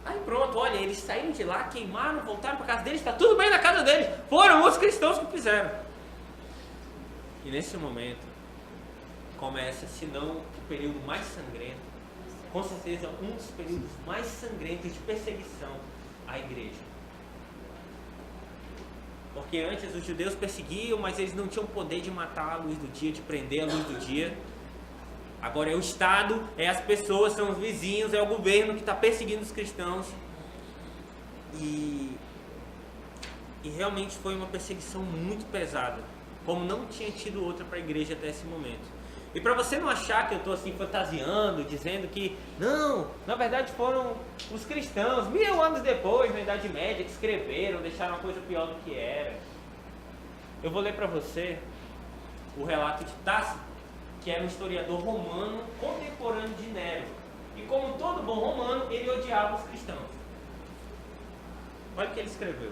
Aí pronto, olha, eles saíram de lá, queimaram, voltaram para casa deles, está tudo bem na casa deles. Foram os cristãos que fizeram. E nesse momento começa, se não o período mais sangrento, com certeza um dos períodos mais sangrentos de perseguição à igreja. Porque antes os judeus perseguiam, mas eles não tinham poder de matar a luz do dia, de prender a luz do dia. Agora é o Estado, é as pessoas, são os vizinhos, é o governo que está perseguindo os cristãos. E realmente foi uma perseguição muito pesada, como não tinha tido outra para a igreja até esse momento. E para você não achar que eu estou assim fantasiando, dizendo que não, na verdade foram os cristãos, 1000 anos depois, na Idade Média, que escreveram, deixaram a coisa pior do que era. Eu vou ler para você o relato de Tácito, que era um historiador romano contemporâneo de Nero. E como todo bom romano, ele odiava os cristãos. Olha o que ele escreveu.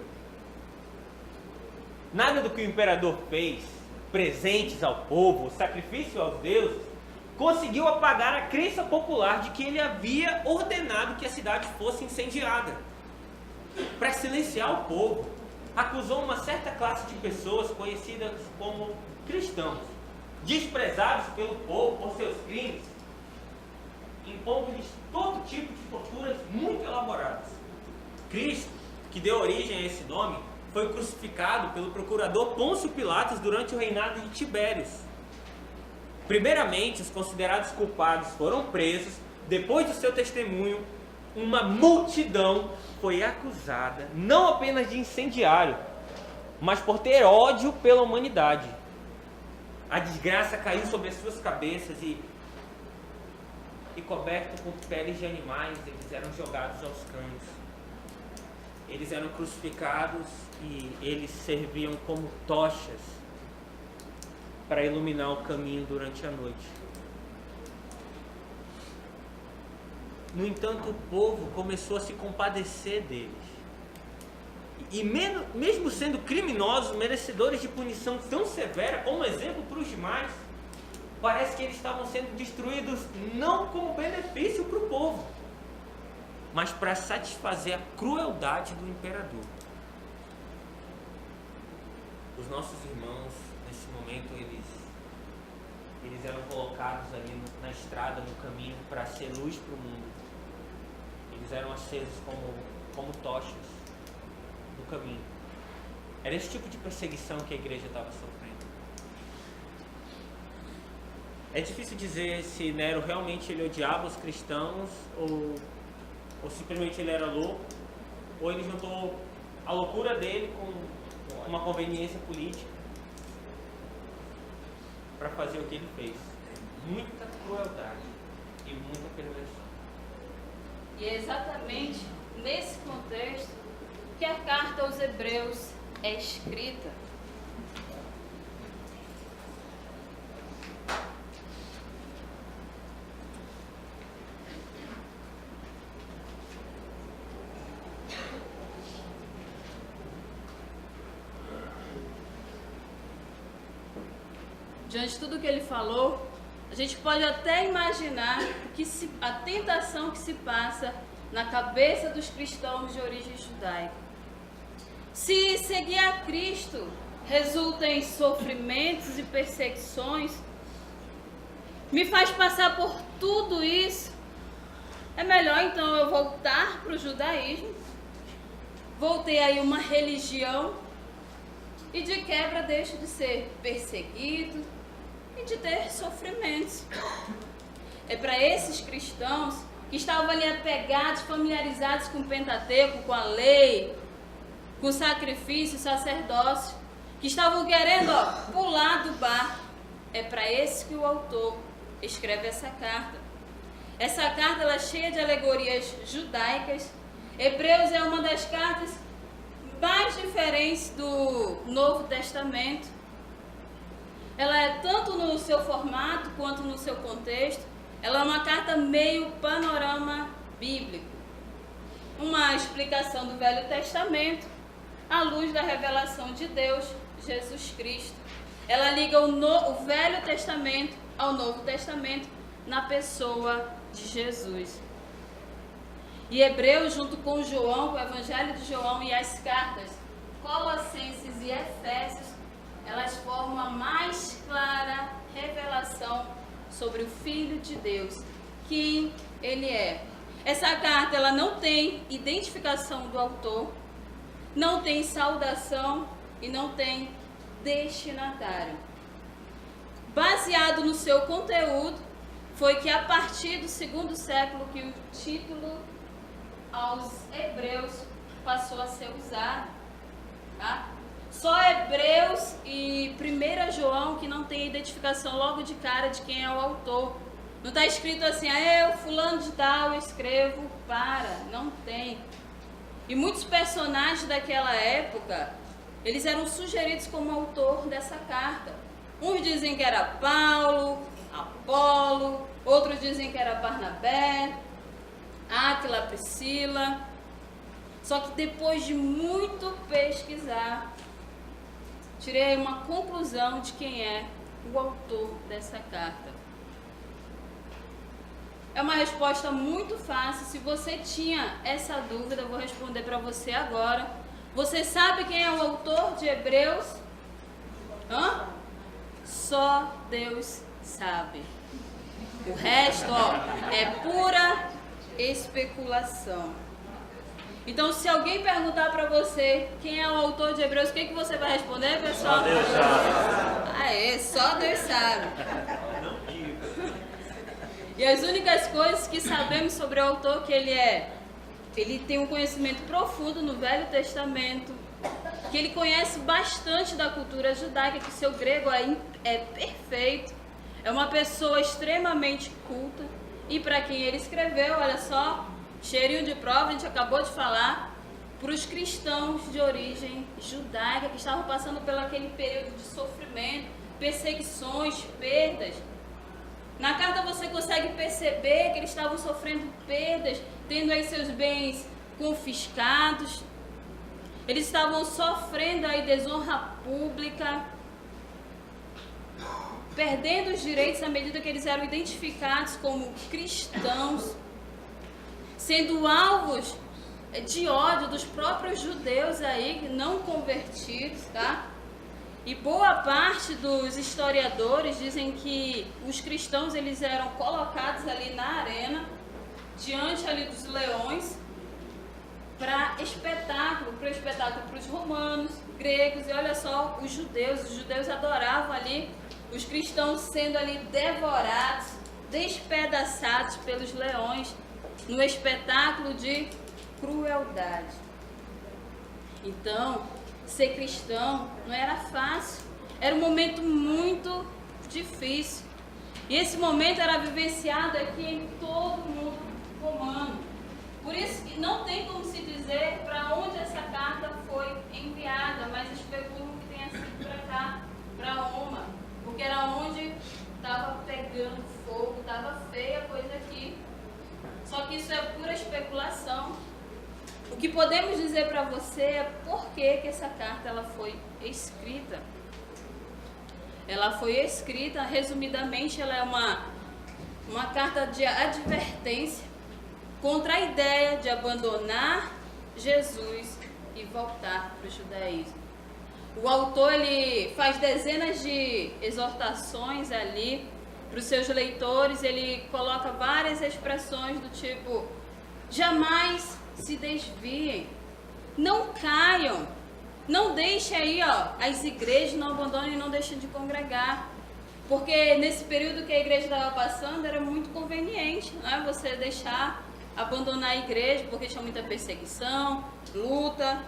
Nada do que o imperador fez, presentes ao povo, sacrifício aos deuses, conseguiu apagar a crença popular de que ele havia ordenado que a cidade fosse incendiada. Para silenciar o povo, acusou uma certa classe de pessoas conhecidas como cristãos, desprezados pelo povo por seus crimes, impondo-lhes todo tipo de torturas muito elaboradas. Cristo, que deu origem a esse nome, foi crucificado pelo procurador Pôncio Pilatos durante o reinado de Tibérios. Primeiramente, os considerados culpados foram presos. Depois do seu testemunho, uma multidão foi acusada não apenas de incendiário, mas por ter ódio pela humanidade. A desgraça caiu sobre as suas cabeças e coberto com peles de animais, eles eram jogados aos cães. Eles eram crucificados e eles serviam como tochas para iluminar o caminho durante a noite. No entanto, o povo começou a se compadecer deles. E mesmo sendo criminosos, merecedores de punição tão severa, como exemplo para os demais, parece que eles estavam sendo destruídos não como benefício para o povo, mas para satisfazer a crueldade do imperador. Os nossos irmãos, nesse momento, eles eram colocados ali na estrada, no caminho, para ser luz para o mundo. Eles eram acesos como tochas no caminho. Era esse tipo de perseguição que a igreja estava sofrendo. É difícil dizer se Nero realmente ele odiava os cristãos ou simplesmente ele era louco, ou ele juntou a loucura dele com uma conveniência política para fazer o que ele fez. Muita crueldade e muita perversão. E é exatamente nesse contexto que a carta aos Hebreus é escrita. diante de tudo que ele falou, a gente pode até imaginar a tentação que se passa na cabeça dos cristãos de origem judaica. Se seguir a Cristo resulta em sofrimentos e perseguições, me faz passar por tudo isso, é melhor então eu voltar para o judaísmo, voltei aí uma religião e de quebra deixo de ser perseguido e de ter sofrimentos. É para esses cristãos que estavam ali apegados, familiarizados com o Pentateuco, com a lei, com o sacrifício, o sacerdócio, que estavam querendo pular do barco. É para esses que o autor escreve essa carta. Essa carta ela é cheia de alegorias judaicas. Hebreus é uma das cartas mais diferentes do Novo Testamento. Ela é tanto no seu formato quanto no seu contexto. Ela é uma carta meio panorama bíblico. Uma explicação do Velho Testamento à luz da revelação de Deus, Jesus Cristo. Ela liga o Velho Testamento ao Novo Testamento na pessoa de Jesus. E Hebreus, junto com João, o Evangelho de João e as cartas Colossenses e Efésios, elas formam a mais clara revelação sobre o Filho de Deus, quem ele é. Essa carta ela não tem identificação do autor, não tem saudação e não tem destinatário. Baseado no seu conteúdo, foi que a partir do segundo século que o título aos Hebreus passou a ser usado. Tá? Só Hebreus e 1 João que não tem identificação logo de cara de quem é o autor. Não está escrito assim, eu fulano de tal, eu escrevo para. Não tem. E muitos personagens daquela época, eles eram sugeridos como autor dessa carta. Uns dizem que era Paulo, Apolo, outros dizem que era Barnabé, Áquila, Priscila. Só que depois de muito pesquisar, tirei uma conclusão de quem é o autor dessa carta. É uma resposta muito fácil. Se você tinha essa dúvida, eu vou responder para você agora. Você sabe quem é o autor de Hebreus? Só Deus sabe. O resto, é pura especulação. Então, se alguém perguntar para você quem é o autor de Hebreus, o que você vai responder, pessoal? Só Deus sabe. Só Deus sabe. E as únicas coisas que sabemos sobre o autor que ele tem um conhecimento profundo no Velho Testamento, que ele conhece bastante da cultura judaica, que o seu grego é perfeito, é uma pessoa extremamente culta, e para quem ele escreveu, olha só, cheirinho de prova, a gente acabou de falar, para os cristãos de origem judaica que estavam passando por aquele período de sofrimento, perseguições, perdas. Na carta você consegue perceber que eles estavam sofrendo perdas, tendo aí seus bens confiscados. Eles estavam sofrendo aí desonra pública, perdendo os direitos à medida que eles eram identificados como cristãos, sendo alvos de ódio dos próprios judeus aí, não convertidos, tá? E boa parte dos historiadores dizem que os cristãos eles eram colocados ali na arena, diante ali dos leões, para espetáculo para os romanos, gregos, e olha só, os judeus adoravam ali os cristãos sendo ali devorados, despedaçados pelos leões, no espetáculo de crueldade. Então, ser cristão não era fácil, era um momento muito difícil. E esse momento era vivenciado aqui em todo o mundo romano. Por isso que não tem como se dizer para onde essa carta foi enviada, mas especulo que tenha sido para cá, para Roma, porque era onde estava pegando fogo, estava feia a coisa aqui. Só que isso é pura especulação. O que podemos dizer para você é por que essa carta ela foi escrita. ela foi escrita, resumidamente, ela é uma carta de advertência contra a ideia de abandonar Jesus e voltar para o judaísmo. O autor ele faz dezenas de exortações ali para os seus leitores, ele coloca várias expressões do tipo: jamais se desviem, não caiam, não deixem aí, as igrejas, não abandonem e não deixem de congregar. Porque nesse período que a igreja estava passando, era muito conveniente, né, você deixar, abandonar a igreja, porque tinha muita perseguição, luta.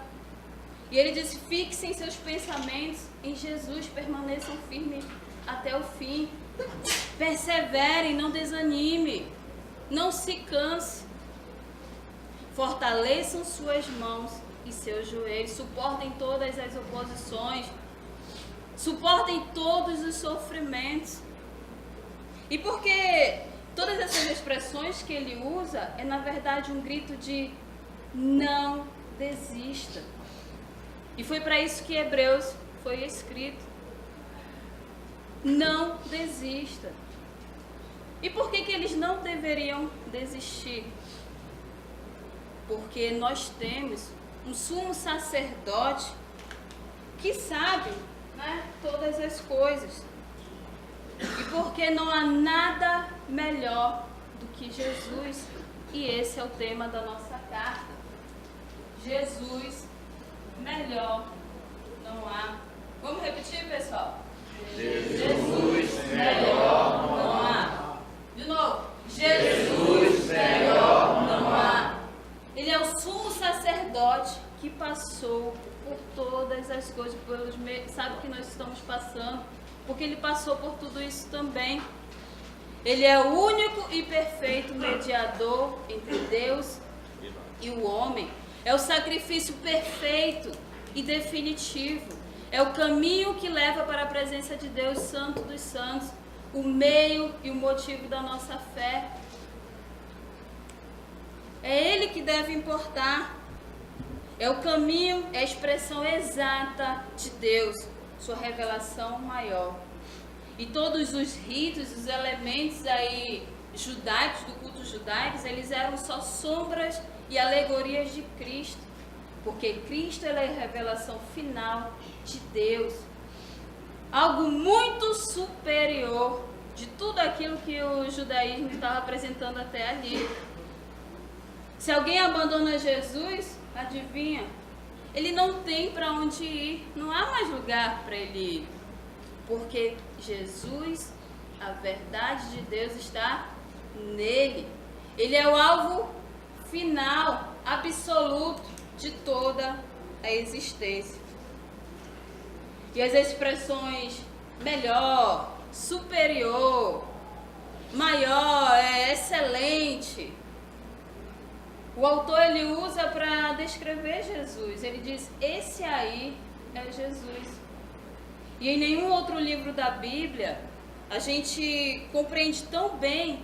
E ele disse: fixem seus pensamentos em Jesus, permaneçam firmes até o fim. Perseverem, não desanime, não se canse. Fortaleçam suas mãos e seus joelhos, suportem todas as oposições, suportem todos os sofrimentos. E porque todas essas expressões que ele usa é na verdade um grito de não desista. E foi para isso que Hebreus foi escrito. Não desista. E por que eles não deveriam desistir? Porque nós temos um sumo sacerdote que sabe, né, todas as coisas. E porque não há nada melhor do que Jesus. E esse é o tema da nossa carta. Jesus, melhor não há. Vamos repetir, pessoal? Jesus, melhor não há. De novo. Jesus, melhor não há. Ele é o sumo sacerdote que passou por todas as coisas, sabe que nós estamos passando, porque ele passou por tudo isso também. Ele é o único e perfeito mediador entre Deus e o homem. É o sacrifício perfeito e definitivo. É o caminho que leva para a presença de Deus, Santo dos Santos, o meio e o motivo da nossa fé. É Ele que deve importar. É o caminho, é a expressão exata de Deus, sua revelação maior. E todos os ritos, os elementos aí judaicos, do culto judaico, eles eram só sombras e alegorias de Cristo. Porque Cristo ele é a revelação final de Deus. Algo muito superior de tudo aquilo que o judaísmo estava apresentando até ali. Se alguém abandona Jesus, adivinha? Ele não tem para onde ir, não há mais lugar para ele ir. Porque Jesus, a verdade de Deus está nele. Ele é o alvo final, absoluto de toda a existência. E as expressões melhor, superior, maior, excelente, o autor ele usa para descrever Jesus. Ele diz: esse aí é Jesus. E em nenhum outro livro da Bíblia a gente compreende tão bem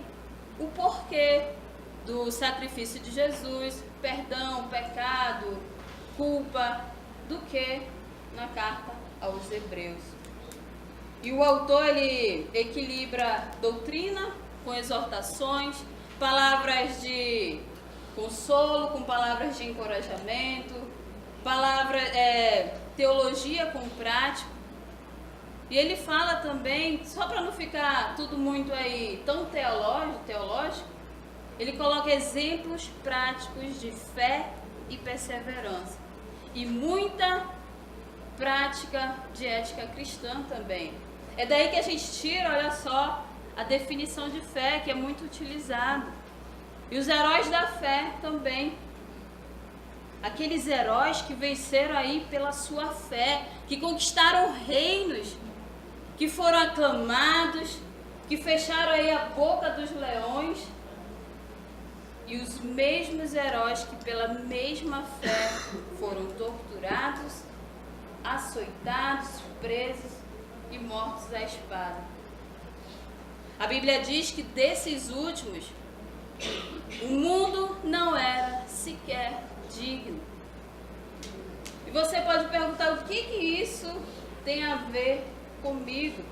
o porquê do sacrifício de Jesus, perdão, pecado, culpa, do que na carta aos Hebreus. E o autor ele equilibra doutrina com exortações, palavras de consolo com palavras de encorajamento, teologia com prática. E ele fala também, só para não ficar tudo muito aí tão teológico, ele coloca exemplos práticos de fé e perseverança. E muita prática de ética cristã também. É daí que a gente tira, olha só, a definição de fé, que é muito utilizada. E os heróis da fé também. Aqueles heróis que venceram aí pela sua fé, que conquistaram reinos, que foram aclamados, que fecharam aí a boca dos leões. E os mesmos heróis que pela mesma fé foram torturados, açoitados, presos e mortos à espada. A Bíblia diz que desses últimos, o mundo não era sequer digno. E você pode perguntar: o que isso tem a ver comigo?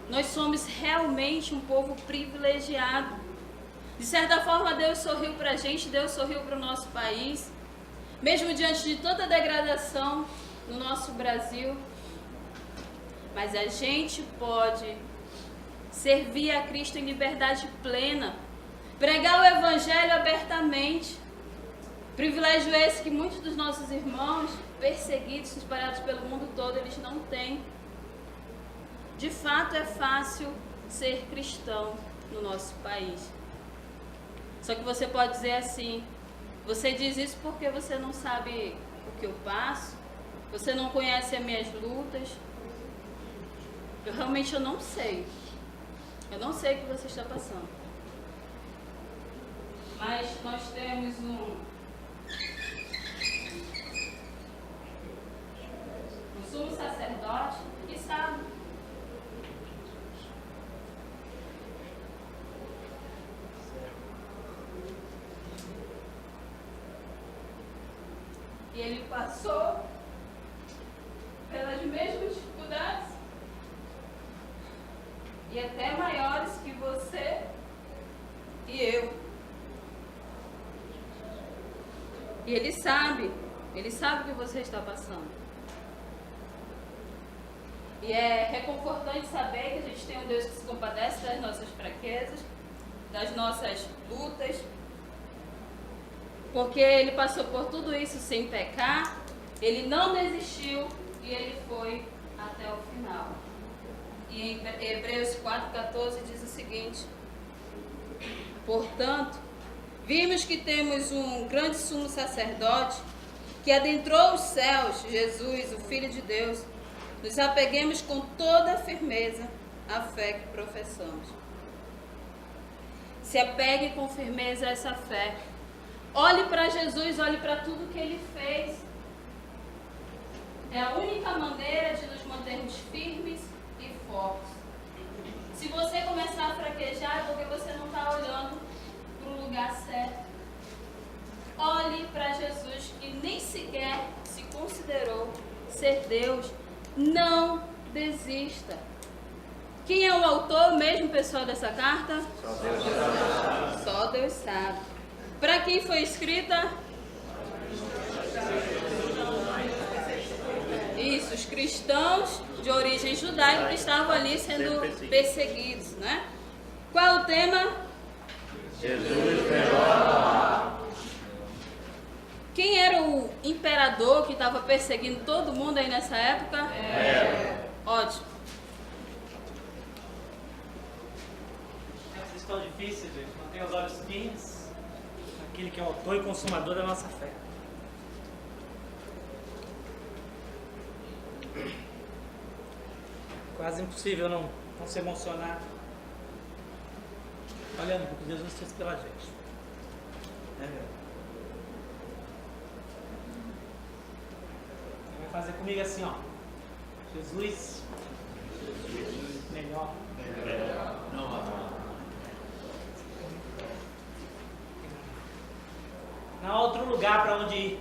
Nós somos realmente um povo privilegiado. De certa forma, Deus sorriu para a gente, Deus sorriu para o nosso país. Mesmo diante de toda a degradação no nosso Brasil. Mas a gente pode servir a Cristo em liberdade plena. Pregar o Evangelho abertamente. Privilégio esse que muitos dos nossos irmãos perseguidos, espalhados pelo mundo todo, eles não têm. De fato, é fácil ser cristão no nosso país. Só que você pode dizer assim, você diz isso porque você não sabe o que eu passo, você não conhece as minhas lutas. Eu realmente não sei. Eu não sei o que você está passando. Mas nós temos um sumo sacerdote que sabe. E ele passou pelas mesmas dificuldades e até maiores que você e eu. E ele sabe o que você está passando. E é reconfortante saber que a gente tem um Deus que se compadece das nossas fraquezas, das nossas lutas, porque ele passou por tudo isso sem pecar, ele não desistiu e ele foi até o final. E em Hebreus 4,14 diz o seguinte: portanto, vimos que temos um grande sumo sacerdote que adentrou os céus, Jesus, o Filho de Deus. Nos apeguemos com toda a firmeza à fé que professamos. Se apegue com firmeza a essa fé. Olhe para Jesus, olhe para tudo que Ele fez. É a única maneira de nos mantermos firmes e fortes. Se você começar a fraquejar, é porque você não está olhando para o lugar certo. Olhe para Jesus, que nem sequer se considerou ser Deus. Não desista. Quem é o autor mesmo, pessoal, dessa carta? Só Deus sabe. Só Deus sabe. Para quem foi escrita? Isso, os cristãos de origem judaica que estavam ali sendo perseguidos, né? Qual é o tema? Jesus venceu. Quem era o imperador que estava perseguindo todo mundo aí nessa época? Ótimo. Vocês estão difíceis, gente. Mantenha os olhos firmes naquele que é o autor e consumador da nossa fé. Quase impossível não se emocionar olhando o que Jesus fez pela gente. Vai fazer comigo assim, ó. Jesus, melhor. Não há outro lugar para onde ir.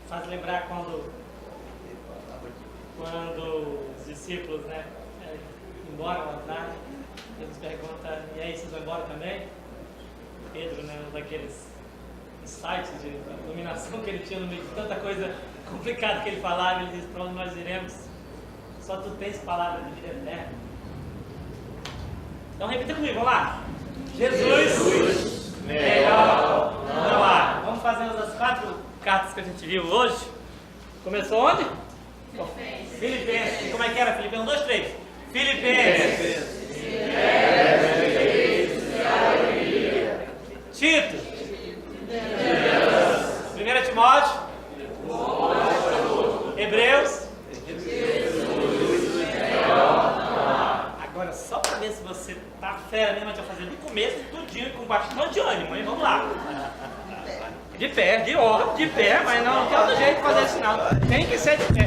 Faz lembrar quando os discípulos, né, embora lá atrás, Jesus pergunta: e aí, vocês vão embora também? Pedro, né, um daqueles insights de iluminação que ele tinha no meio de tanta coisa complicada que ele falava, ele disse: para onde nós iremos? Só tu tens palavra de vida eterna. Então repita comigo, vamos lá. Jesus, melhor não há. Vamos fazer as 4 cartas que a gente viu hoje. Começou onde? Filipenses. E como é que era? Filipenses 1, 2, 3. Filipenses. Tito. 1 Timóteo. Hebreus. Agora, só para ver se você tá fera mesmo, a gente vai fazer do começo, tudinho, com bastante ânimo, hein? Vamos lá. De pé, de pé, mas não tem outro jeito de fazer isso não. Tem que ser de pé.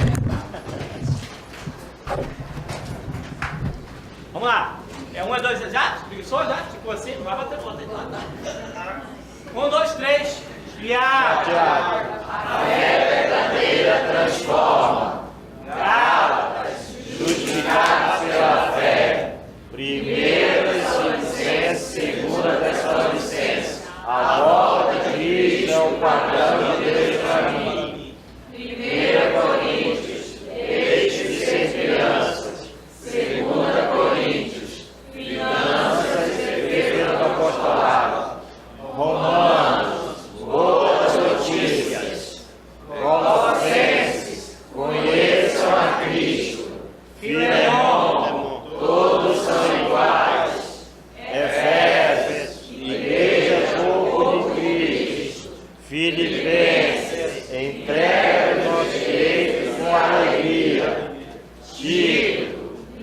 Vamos lá. É 1, 2, já? Preguiçou já? Ficou assim? Não vai bater o outro. 1, 2, 3. Tiago. A fé verdadeira transforma. Gálatas. Justificar-se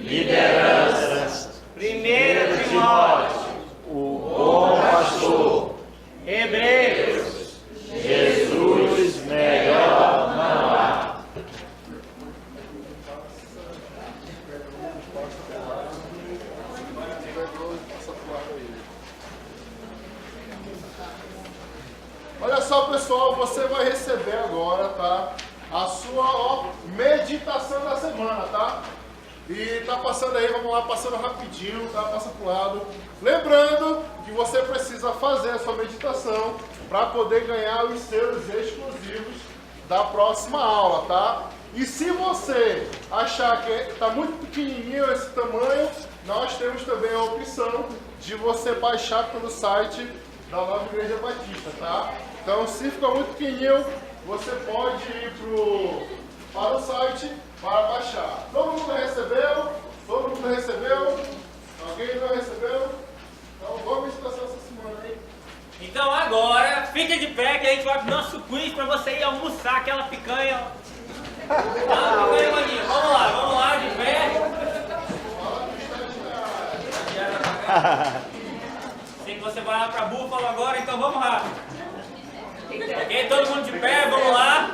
liderança. 1 Timóteo, O bom pastor. Hebreus, Jesus melhor não há. Olha só, pessoal, você vai receber agora, tá? A sua meditação da semana, tá? E tá passando aí, vamos lá, passando rapidinho, tá? Passa pro lado. Lembrando que você precisa fazer a sua meditação para poder ganhar os selos exclusivos da próxima aula, tá? E se você achar que tá muito pequenininho esse tamanho, nós temos também a opção de você baixar pelo site da Nova Igreja Batista, tá? Então, se ficar muito pequenininho, você pode ir para o site para baixar. Todo mundo recebeu? Todo mundo recebeu? Alguém não recebeu? Então, boa meditação essa semana, hein? Então agora, fica de pé que a gente vai pro nosso quiz pra você ir almoçar aquela picanha. Aquela picanha, maninho. Vamos lá, de pé. Sei que você vai lá pra Búfalo agora, então vamos rápido. Ok, todo mundo de pé, vamos lá.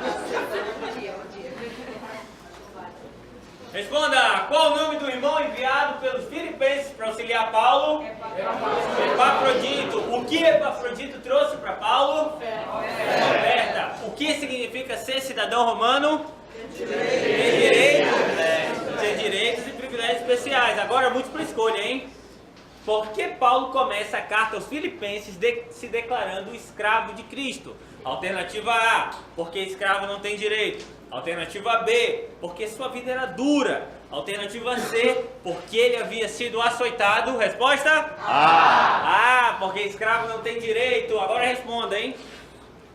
Responda, qual o nome do irmão enviado pelos filipenses para auxiliar Paulo? Epafrodito. O que Epafrodito trouxe para Paulo? Oferta. O que significa ser cidadão romano? Ter direitos e privilégios especiais. Agora, múltipla escolha, hein? Por que Paulo começa a carta aos filipenses se declarando escravo de Cristo? Alternativa A, porque escravo não tem direito. Alternativa B, porque sua vida era dura. Alternativa C, porque ele havia sido açoitado. Resposta? A, porque escravo não tem direito. Agora responda, hein?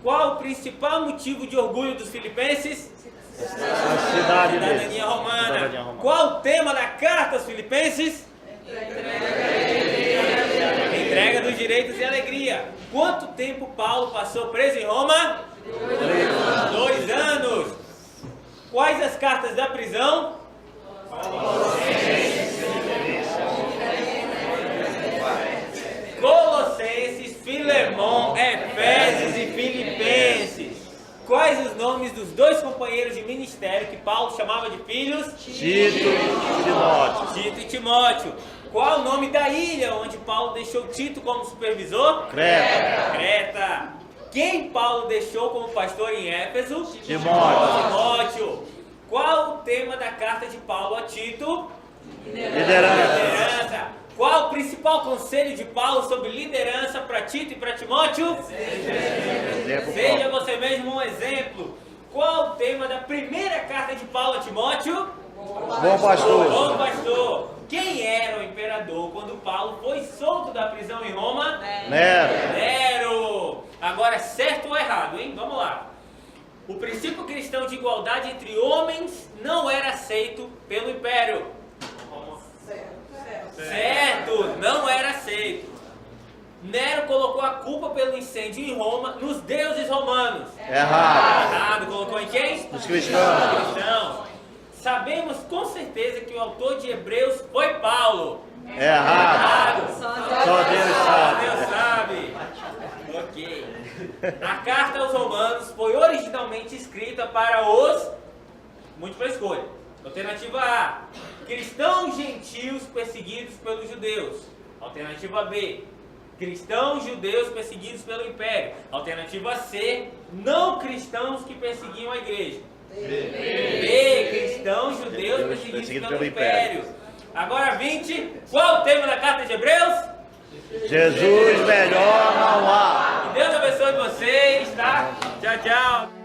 Qual o principal motivo de orgulho dos filipenses? Cidadania romana. Qual o tema da carta aos filipenses? Entrega dos direitos e alegria. Quanto tempo Paulo passou preso em Roma? 2 anos. Quais as cartas da prisão? Colossenses, Filemão, Efésios e Filipenses. Quais os nomes dos 2 companheiros de ministério que Paulo chamava de filhos? Tito e Timóteo. Tito e Timóteo. Qual o nome da ilha onde Paulo deixou Tito como supervisor? Creta. Quem Paulo deixou como pastor em Éfeso? Timóteo. Qual o tema da carta de Paulo a Tito? Liderança. Qual o principal conselho de Paulo sobre liderança para Tito e para Timóteo? Seja você mesmo um exemplo. Qual o tema da primeira carta de Paulo a Timóteo? Bom pastor. Bom pastor. Quem era o imperador quando Paulo foi solto da prisão em Roma? Nero. Agora, certo ou errado, hein? Vamos lá. O princípio cristão de igualdade entre homens não era aceito pelo império. Certo, não era aceito. Nero colocou a culpa pelo incêndio em Roma nos deuses romanos. Errado. Colocou em quem? Os cristãos. Sabemos com certeza que o autor de Hebreus foi Paulo. Errado. Só Deus sabe. Ok. A carta aos Romanos foi originalmente escrita para os... Múltipla escolha. Alternativa A. Cristãos gentios perseguidos pelos judeus. Alternativa B. Cristãos judeus perseguidos pelo império. Alternativa C. Não cristãos que perseguiam a igreja. B. Cristãos judeus perseguidos pelo império. Agora 20. Qual o tema da carta de Hebreus? Jesus melhor não há. Que Deus abençoe vocês, tá? Tchau, tchau.